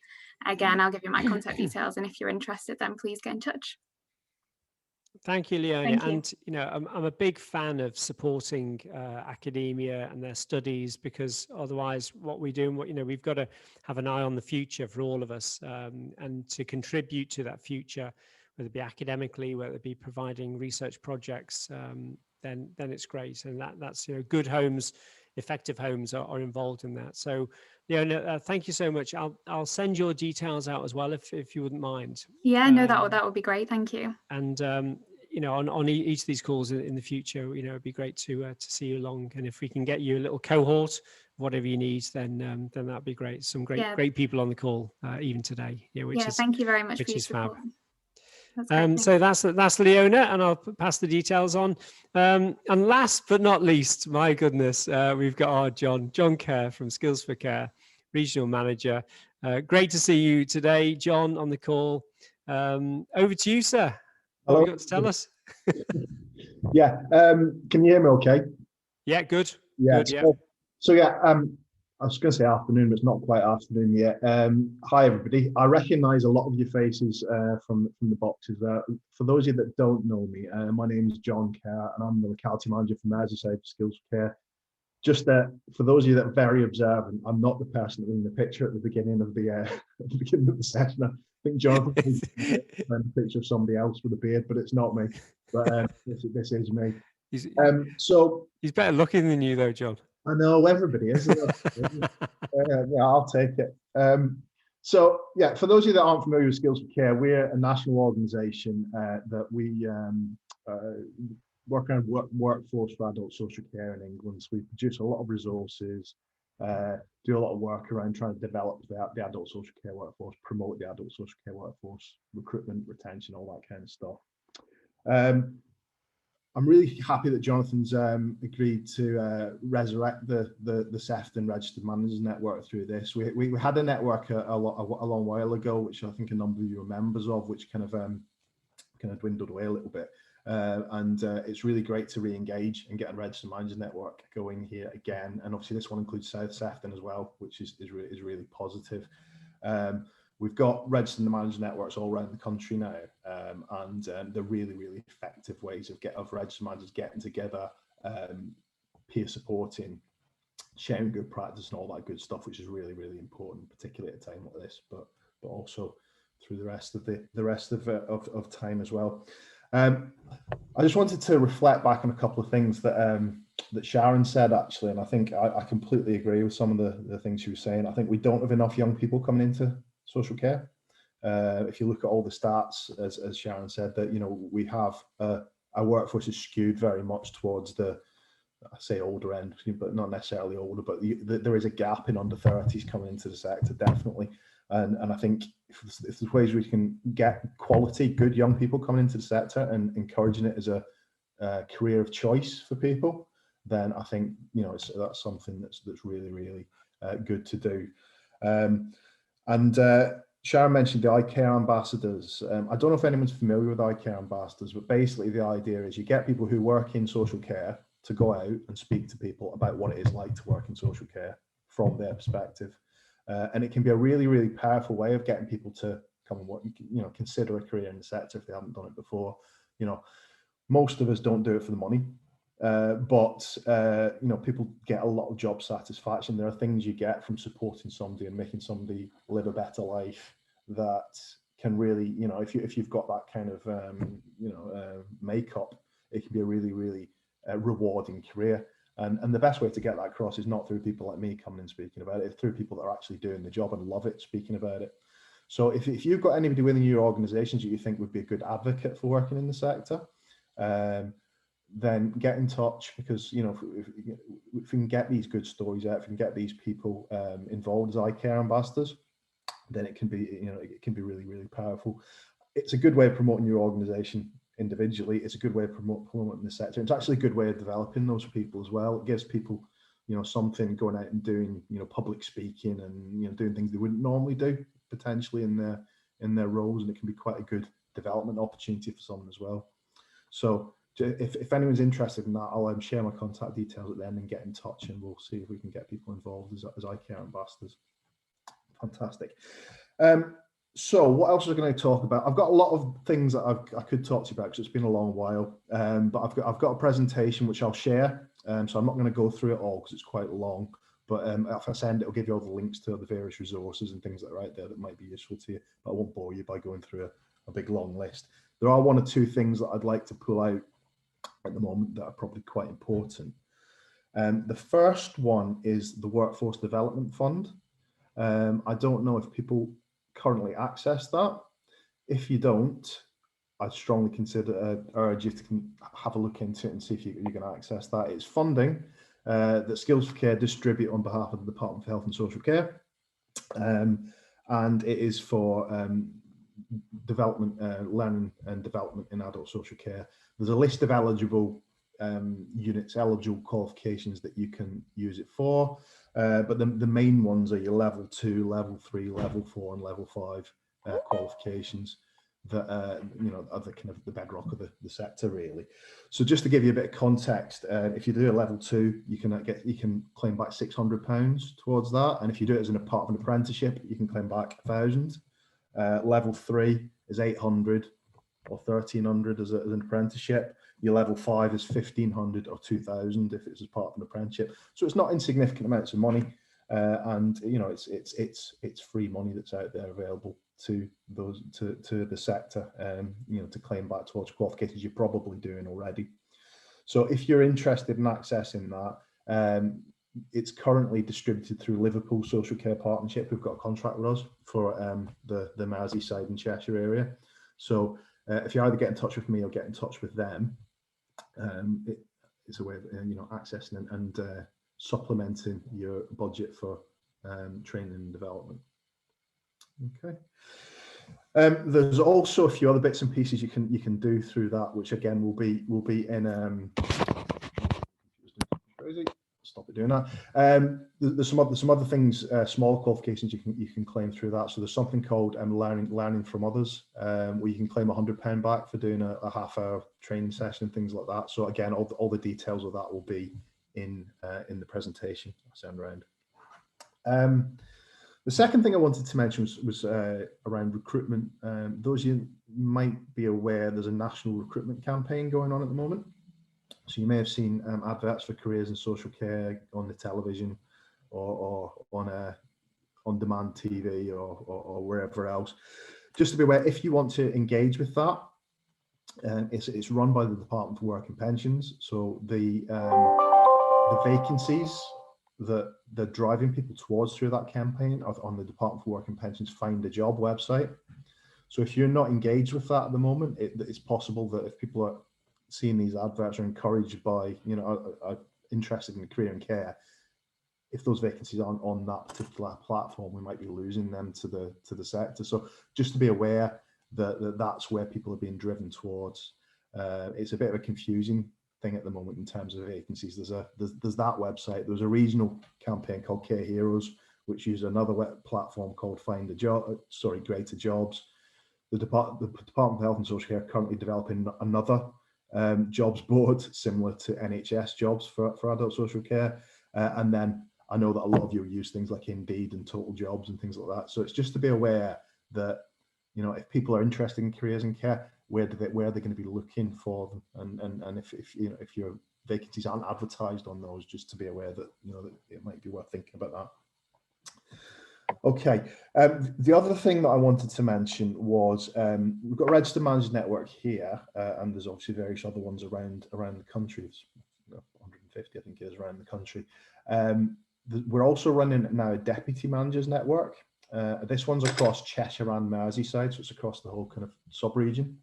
again, I'll give you my contact details, and if you're interested, then please get in touch.
Thank you, Leonie. And you know, I'm a big fan of supporting academia and their studies, because otherwise, what we do, you know, we've got to have an eye on the future for all of us, and to contribute to that future, whether it be academically, whether it be providing research projects, then it's great. And that's, you know, good homes, effective homes are involved in that. So, Leona, thank you so much. I'll send your details out as well, if you wouldn't mind.
Yeah, no, that would be great. Thank you.
And you know, on each of these calls in the future, you know, it'd be great to see you along. And if we can get you a little cohort, whatever you need, then that'd be great. Some great people on the call even today. Yeah,
thank you very much for your support. Fab.
So that's Leona, and I'll pass the details on. And last but not least, my goodness, we've got our John Kerr from Skills for Care, Regional Manager. Great to see you today, John, on the call. Over to you, sir. What have you got to tell us?
Yeah, can you hear me okay?
Yeah, good.
Yeah.
Good, yeah.
So yeah, I was going to say afternoon, but it's not quite afternoon yet. Hi, everybody. I recognise a lot of your faces from the boxes there. For those of you that don't know me, my name is John Kerr, and I'm the locality manager for Merseyside Skills for Care. Just for those of you that are very observant, I'm not the person in the picture at the beginning of the session. I think Jonathan a picture of somebody else with a beard, but it's not me. But this is me. So
he's better looking than you, though, John.
I know everybody is. Yeah, I'll take it. So yeah, for those of you that aren't familiar with Skills for Care, we're a national organisation that we work on workforce for adult social care in England. So we produce a lot of resources, do a lot of work around trying to develop the adult social care workforce, promote the adult social care workforce, recruitment, retention, all that kind of stuff. I'm really happy that Jonathan's agreed to resurrect the Sefton Registered Managers Network through this. We had a network a long while ago, which I think a number of you are members of, which kind of dwindled away a little bit. And it's really great to re-engage and get a Registered Managers Network going here again. And obviously this one includes South Sefton as well, which is really positive. We've got registered managers networks all around the country now, and they're really effective ways of registered managers getting together, peer supporting, sharing good practice and all that good stuff, which is really important, particularly at a time like this, but also through the rest of time as well. I just wanted to reflect back on a couple of things that Sharon said, actually, and I think I completely agree with some of the things she was saying. I think we don't have enough young people coming into social care. If you look at all the stats, as Sharon said, that we have our workforce is skewed very much towards the, I say older end, but not necessarily older, but there is a gap in under 30s coming into the sector, definitely. And I think if there's ways we can get quality, good young people coming into the sector and encouraging it as a career of choice for people, then I think that's something that's really good to do. And Sharon mentioned the iCare ambassadors. I don't know if anyone's familiar with iCare ambassadors, but basically the idea is you get people who work in social care to go out and speak to people about what it is like to work in social care from their perspective. And it can be a really powerful way of getting people to come and work, consider a career in the sector if they haven't done it before. Most of us don't do it for the money, but people get a lot of job satisfaction. There are things you get from supporting somebody and making somebody live a better life that can really, if you've got that kind of makeup, it can be a really rewarding career. And the best way to get that across is not through people like me coming and speaking about it, it's through people that are actually doing the job and love it speaking about it. So if you've got anybody within your organisations that you think would be a good advocate for working in the sector, then get in touch, because if we can get these good stories out, if we can get these people involved as iCare ambassadors, then it can be really powerful. It's a good way of promoting your organisation individually. It's a good way of promoting the sector. It's actually a good way of developing those people as well. It gives people something, going out and doing public speaking and doing things they wouldn't normally do potentially in their roles, and it can be quite a good development opportunity for someone as well. So if anyone's interested in that, I'll share my contact details at the end and get in touch, and we'll see if we can get people involved as iCare ambassadors. Fantastic. So what else was I going to talk about? I've got a lot of things that I could talk to you about because it's been a long while, but I've got a presentation which I'll share, so I'm not going to go through it all because it's quite long, but if I send it, it'll give you all the links to the various resources and things that are out there that might be useful to you, but I won't bore you by going through a big long list. There are one or two things that I'd like to pull out at the moment that are probably quite important. The first one is the Workforce Development Fund. I don't know if people currently access that. If you don't, I'd strongly urge you to have a look into it and see if you can access that. It's funding that Skills for Care distribute on behalf of the Department for Health and Social Care. And it is for development, learning and development in adult social care. There's a list of eligible units, eligible qualifications that you can use it for. But the main ones are your level 2, level 3, level 4 and level 5 qualifications that are the kind of the bedrock of the sector, really. So just to give you a bit of context, if you do a level 2, you can claim back £600 towards that, and if you do it as a part of an apprenticeship, you can claim back £1,000. Level 3 is 800 or 1300 as an apprenticeship. Your level 5 is 1500 or 2000 if it's as part of an apprenticeship. So it's not insignificant amounts of money, and it's free money that's out there available to those to the sector, to claim back towards qualifications you're probably doing already. So if you're interested in accessing that, it's currently distributed through Liverpool Social Care Partnership, who've got a contract with us for the Merseyside and Cheshire area. So if you either get in touch with me or get in touch with them, it's a way of accessing and supplementing your budget for training and development. Okay. There's also a few other bits and pieces you can do through that, which again will be in stop it doing that. There's some other things, small qualifications you can claim through that. So there's something called learning from others, where you can claim £100 back for doing a half-hour training session and things like that. So again, all the details of that will be in the presentation I'll send around. The second thing I wanted to mention was around recruitment. Those of you might be aware there's a national recruitment campaign going on at the moment. So you may have seen adverts for careers in social care on the television or on on-demand TV or wherever else. Just to be aware, if you want to engage with that, it's run by the Department for Work and Pensions. So the vacancies that they're driving people towards through that campaign are on the Department for Work and Pensions Find a Job website. So if you're not engaged with that at the moment, it's possible that if people are seeing these adverts, are encouraged by, are interested in a career in care, if those vacancies aren't on that particular platform, we might be losing them to the sector. So just to be aware that that's where people are being driven towards. It's a bit of a confusing thing at the moment in terms of vacancies. There's that website. There's a regional campaign called Care Heroes, which uses another web platform called Greater Jobs. The Department of Health and Social Care are currently developing another jobs board similar to NHS jobs for adult social care, and then I know that a lot of you use things like Indeed and Total Jobs and things like that. So it's just to be aware that if people are interested in careers in care, where are they going to be looking for them, and if your vacancies aren't advertised on those, just to be aware that that it might be worth thinking about that. Okay, the other thing that I wanted to mention was we've got a registered managers network here, and there's obviously various other ones around the country. It's 150, I think, it is around the country. We're also running now a deputy managers network. This one's across Cheshire and Merseyside, so it's across the whole kind of sub-region.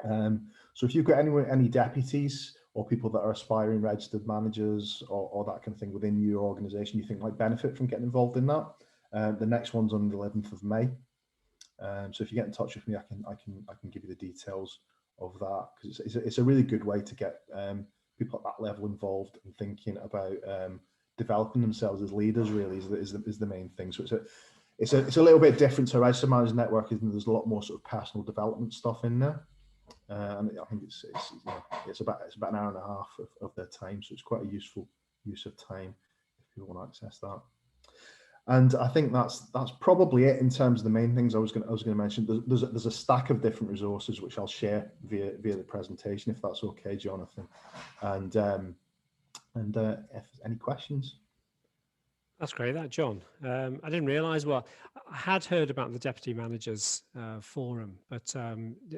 So if you've got any deputies or people that are aspiring registered managers or that kind of thing within your organisation you think might benefit from getting involved in that, the next one's on the 11th of May. So if you get in touch with me, I can give you the details of that, because it's a really good way to get people at that level involved and thinking about developing themselves as leaders. Really is the main thing. So it's a little bit different to a registered managers network, isn't there? There's a lot more sort of personal development stuff in there, and I think it's about an hour and a half of their time, so it's quite a useful use of time if people want to access that. And I think that's probably it in terms of the main things I was going to mention. There's a stack of different resources which I'll share via the presentation, if that's okay, Jonathan. And if any questions.
That's great, John. I didn't realise. Well, I had heard about the Deputy Managers Forum, but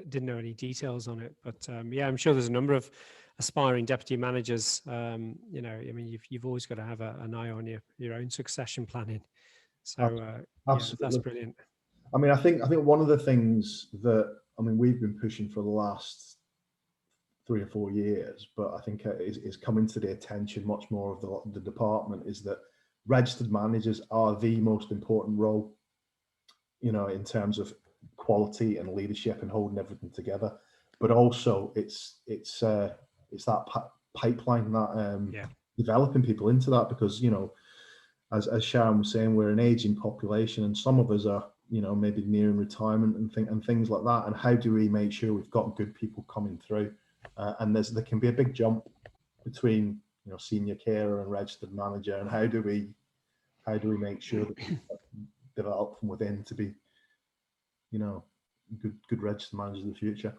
didn't know any details on it. But yeah, I'm sure there's a number of aspiring deputy managers, you know, I mean, you've always got to have an eye on your own succession planning. So yeah, that's brilliant.
I mean, I think one of the things that, I mean, we've been pushing for the last 3 or 4 years, but I think is coming to the attention much more of the department, is that registered managers are the most important role, you know, in terms of quality and leadership and holding everything together. But also it's that pipeline, that developing people into that, because, you know, as Sharon was saying, we're an aging population, and some of us are, you know, maybe nearing retirement and things like that. And how do we make sure we've got good people coming through? And there can be a big jump between, you know, senior carer and registered manager. And how do we make sure that we develop from within to be, you know, good registered managers in the future?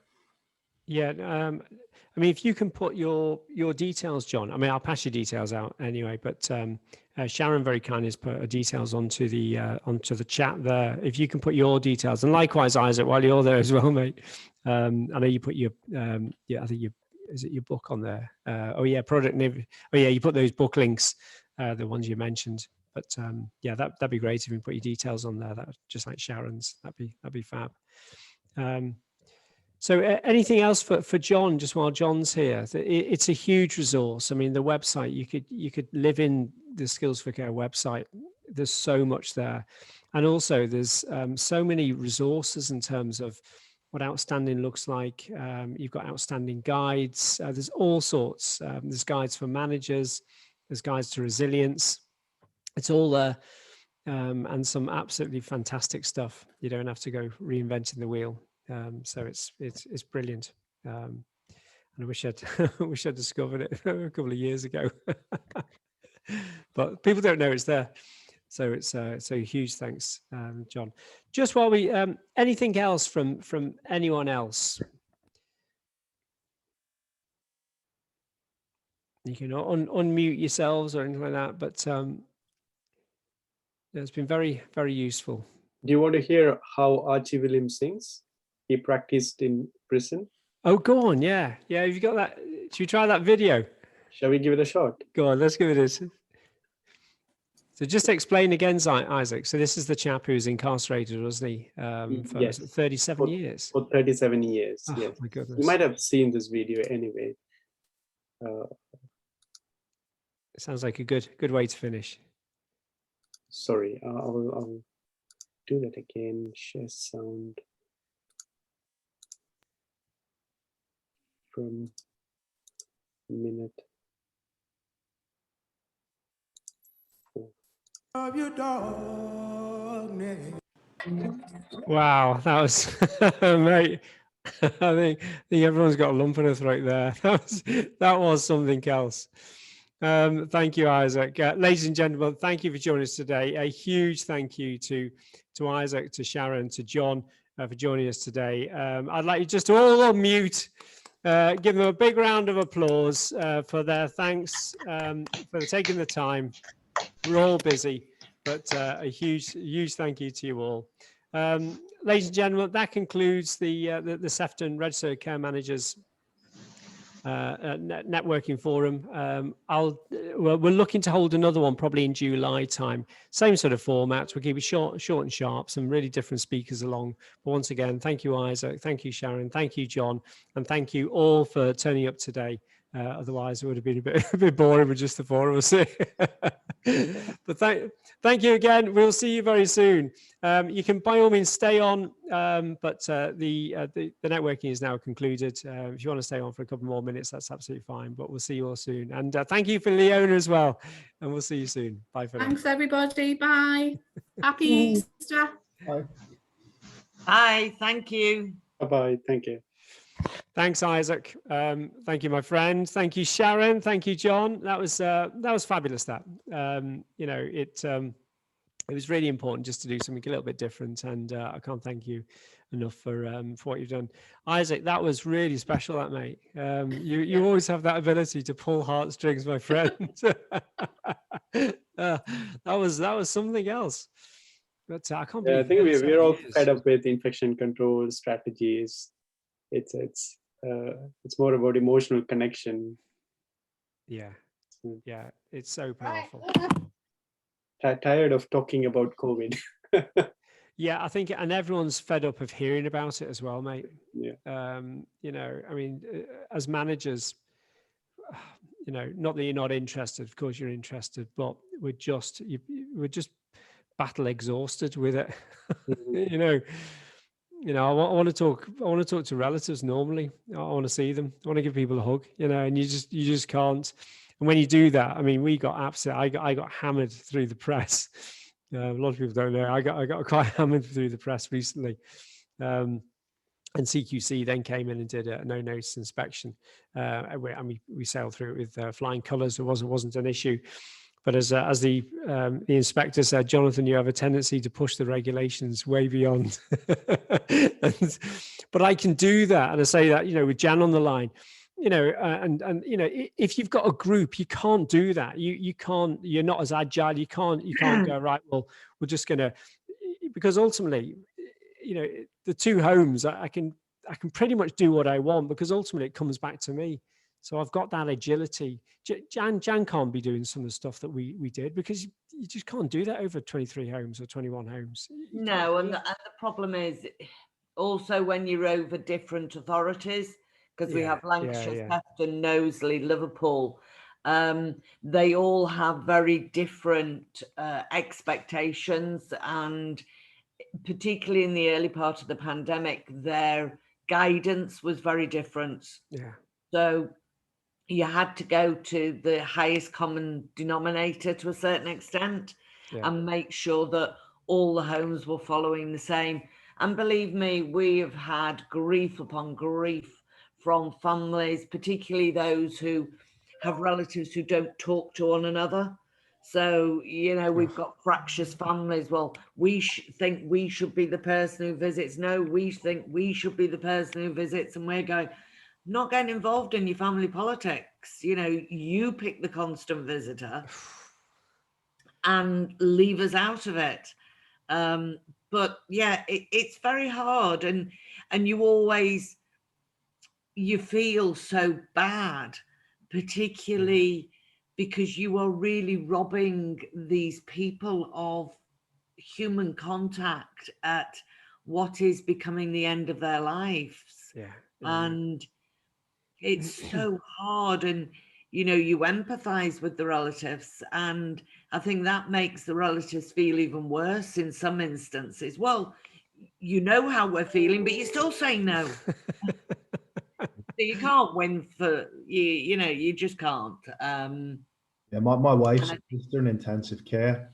Yeah, I mean, if you can put your details, John. I mean, I'll pass your details out anyway. But Sharon very kindly has put her details onto the chat there. If you can put your details, and likewise, Isaac, while you're there as well, mate. I know you put your I think is it your book on there? Oh yeah, you put those book links, the ones you mentioned. But yeah, that'd be great if you can put your details on there. That just like Sharon's, that'd be fab. So anything else for John, just while John's here? It's a huge resource. I mean, the website, you could live in the Skills for Care website. There's so much there. And also there's so many resources in terms of what outstanding looks like. You've got outstanding guides. There's all sorts. There's guides for managers. There's guides to resilience. It's all there. And some absolutely fantastic stuff. You don't have to go reinventing the wheel. So it's brilliant, and I wish I'd discovered it a couple of years ago, but people don't know it's there. So it's so huge thanks, John. Just while we anything else from anyone else? You can unmute yourselves or anything like that, but it's been very, very useful.
Do you want to hear how Archie Williams sings? He practiced in prison.
Oh, go on. Yeah. Have you got that? Should we try that video?
Shall we give it a shot?
Go on, let's give it a... So just explain again, Isaac. So this is the chap who's incarcerated, wasn't he? For
yes.
37 years.
For 37 years,
oh,
yes.
My goodness.
You might have seen this video anyway.
It sounds like a good way to finish.
Sorry, I'll do that again. Share sound. From minute 4.
Wow, that was mate. I think everyone's got a lump in their throat there. That was something else. Thank you, Isaac. Ladies and gentlemen, thank you for joining us today. A huge thank you to Isaac, to Sharon, to John for joining us today. I'd like you just to all unmute. Give them a big round of applause for their thanks for taking the time. We're all busy, but a huge thank you to you all. Ladies and gentlemen, that concludes the Sefton Registered Care Managers networking forum. We're looking to hold another one probably in July time. Same sort of format. We'll keep it short and sharp. Some really different speakers along. But once again, thank you, Isaac. Thank you, Sharon. Thank you, John. And thank you all for turning up today. Otherwise, it would have been a bit boring with just the four of us. But thank you again. We'll see you very soon. You can by all means stay on, but the networking is now concluded. If you want to stay on for a couple more minutes, that's absolutely fine. But we'll see you all soon. And thank you for Leona as well. And we'll see you soon. Bye for now.
Thanks, everybody. Bye. Happy Easter.
Bye.
Bye. Thank you.
Bye-bye. Thank you.
Thanks, Isaac. Thank you, my friend. Thank you, Sharon. Thank you, John. That was fabulous. That you know, it was really important just to do something a little bit different, and I can't thank you enough for what you've done, Isaac. That was really special, that mate. You always have that ability to pull heartstrings, my friend. That was something else. But I can't believe.
I think we're all fed up with infection control strategies. It's it's more about emotional connection.
Yeah, yeah, it's so powerful.
Tired of talking about COVID.
Yeah, I think, and everyone's fed up of hearing about it as well, mate.
Yeah.
You know, I mean, as managers, you know, not that you're not interested, of course you're interested, but we're just battle exhausted with it.
Mhm.
You know, I want to talk to relatives normally. I want to see them. I want to give people a hug, you know, and you just can't. And when you do that, I mean, we got absolutely, I got hammered through the press. A lot of people don't know. I got quite hammered through the press recently. And CQC then came in and did a no notice inspection. And we sailed through it with flying colours. It wasn't an issue. But as the inspector said, Jonathan, you have a tendency to push the regulations way beyond. But I can do that, and I say that, you know, with Jan on the line, you know, and you know, if you've got a group, you can't do that. You can't. You're not as agile. You can't go, right, well, we're just going to, because ultimately, you know, the two homes, I can pretty much do what I want, because ultimately it comes back to me. So I've got that agility. Jan can't be doing some of the stuff that we did, because you just can't do that over 23 homes or 21 homes.
No, and the problem is also when you're over different authorities, because we have Lancashire, Sefton, Knowsley, Liverpool. They all have very different expectations, and particularly in the early part of the pandemic, their guidance was very different.
Yeah.
So you had to go to the highest common denominator to a certain extent, and make sure that all the homes were following the same. And believe me, we have had grief upon grief from families, particularly those who have relatives who don't talk to one another. So, you know, we've got fractious families. Well, we think we should be the person who visits. No, we think we should be the person who visits. And we're going, not getting involved in your family politics. You know, you pick the constant visitor and leave us out of it. But yeah, it's very hard, and you feel so bad, particularly because you are really robbing these people of human contact at what is becoming the end of their lives. And it's so hard, and you know, you empathize with the relatives, and I think that makes the relatives feel even worse in some instances. Well, you know how we're feeling, but you're still saying no. So you can't win for you know, you just can't.
Yeah, my wife's sister in intensive care,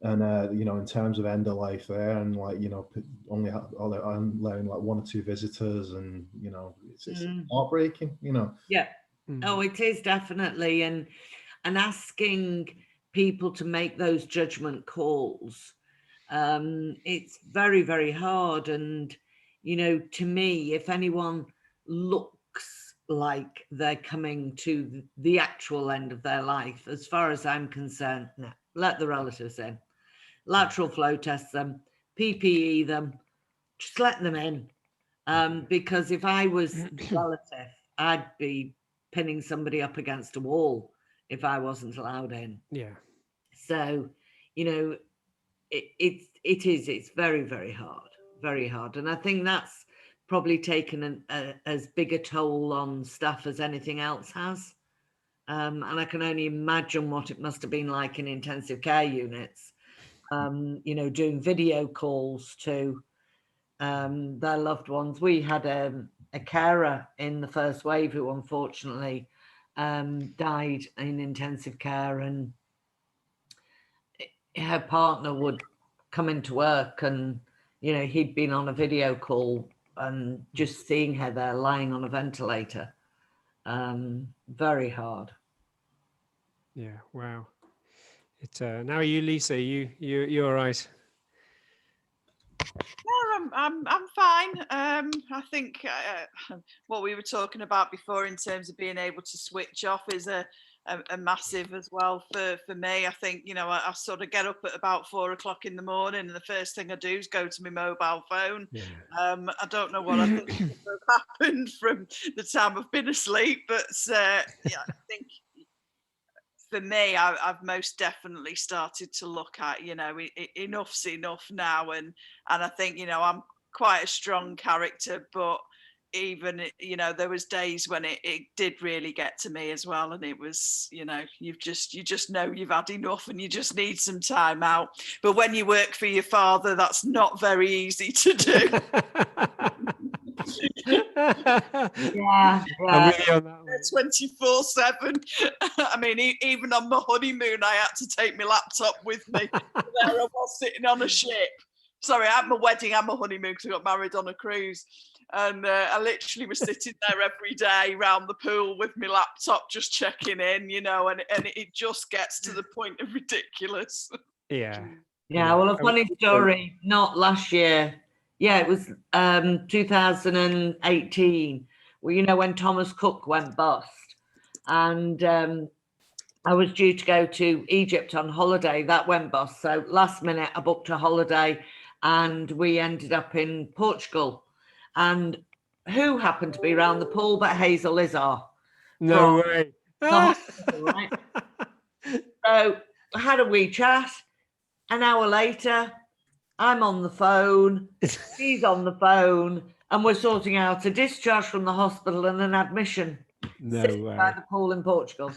and you know, in terms of end of life there, and like, you know, only allowing like 1 or 2 visitors, and you know, it's heartbreaking, you know.
Yeah. Oh, it is definitely, and asking people to make those judgment calls, it's very, very hard. And you know, to me, if anyone looks like they're coming to the actual end of their life, as far as I'm concerned, no, let the relatives in, lateral flow test them, PPE them, just let them in. Because if I was the relative, I'd be pinning somebody up against a wall if I wasn't allowed in.
Yeah.
So, you know, it's very, very hard, very hard. And I think that's probably taken as big a toll on staff as anything else has. And I can only imagine what it must have been like in intensive care units, you know, doing video calls to their loved ones. We had a carer in the first wave who unfortunately died in intensive care, and her partner would come into work, and you know, he'd been on a video call, and just seeing her there lying on a ventilator, very hard.
Yeah. Wow. Now are you, Lisa? You're all right?
Yeah, I'm fine. I think what we were talking about before in terms of being able to switch off is a a massive as well for me. I think, you know, I sort of get up at about 4 o'clock in the morning, and the first thing I do is go to my mobile phone.
Yeah.
I don't know what I think has happened from the time I've been asleep, but yeah, I think for me, I've most definitely started to look at, you know, enough's enough now, and I think, you know, I'm quite a strong character, but even, you know, there was days when it did really get to me as well, and it was, you know, you just know you've had enough and you just need some time out. But when you work for your father, that's not very easy to do.
Yeah,
I'm with you on that one.
24/7. I mean, even on my honeymoon, I had to take my laptop with me. There I was sitting on a ship. Sorry, I had my wedding and my honeymoon because I got married on a cruise. And I literally was sitting there every day round the pool with my laptop, just checking in, you know, and it just gets to the point of ridiculous.
Yeah.
yeah. Well, a funny story. Not last year. Yeah, it was 2018. Well, you know, when Thomas Cook went bust, and I was due to go to Egypt on holiday. That went bust. So last minute, I booked a holiday, and we ended up in Portugal. And who happened to be around the pool but Hazel Izzar?
No way.
Hospital, right? So I had a wee chat. An hour later, I'm on the phone, she's on the phone, and we're sorting out a discharge from the hospital and an admission.
No
sitting
way.
by the pool in Portugal.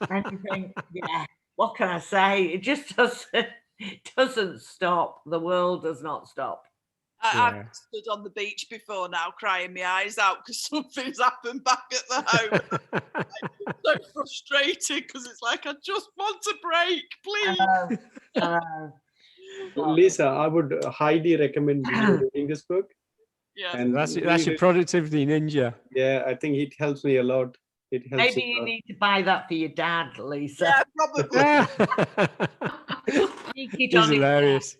And you think, yeah, what can I say? It just doesn't stop. The world does not stop.
I've stood on the beach before now crying my eyes out because something's happened back at the home. It's so frustrating because it's like, I just want a break, please.
Lisa, I would highly recommend you reading this book.
Yeah.
And
That's your productivity ninja.
Yeah, I think it helps me a lot. It helps.
Maybe you need to buy that for your dad, Lisa.
Yeah, probably.
It's hilarious.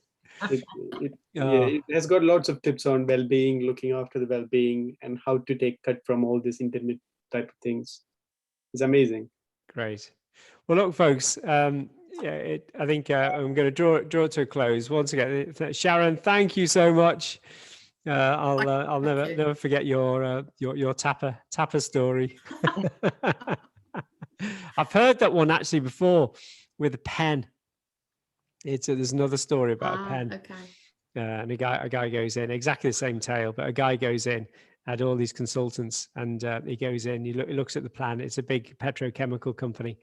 It has got lots of tips on well-being, looking after the well-being, and how to take cut from all this internet type of things. It's amazing.
Great. Well, look, folks. I think I'm going to draw it to a close once again. Sharon, thank you so much. I'll never forget your tapper story. I've heard that one actually before with a pen. There's another story about a pen.
Okay.
And a guy goes in, exactly the same tale, but a guy goes in, had all these consultants, and he goes in, he looks at the plan. It's a big petrochemical company,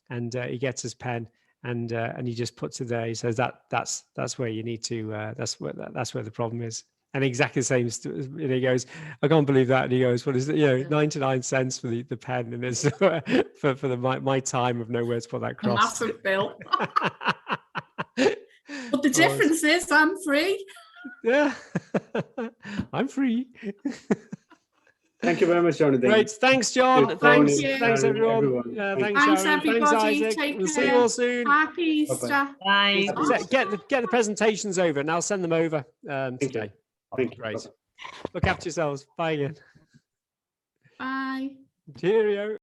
and he gets his pen, and he just puts it there. He says that's where you need to. That's where the problem is. And exactly the same. And he goes, I can't believe that. And he goes, what is it? 99 cents for the pen, and it's for my time of nowhere to put that cross.
A massive bill. But the difference is I'm free.
Yeah, I'm free.
Thank you very much, Jonathan.
Great. Thanks, John. Thanks everyone.
Thanks,
Sharon.
everybody.
Thanks, Isaac.
Take
we'll
care.
see you all soon.
Happy Easter.
Bye.
Get the presentations over, and I'll send them over today.
Thank you.
Great. Look after yourselves. Bye again.
Bye.
Cheerio.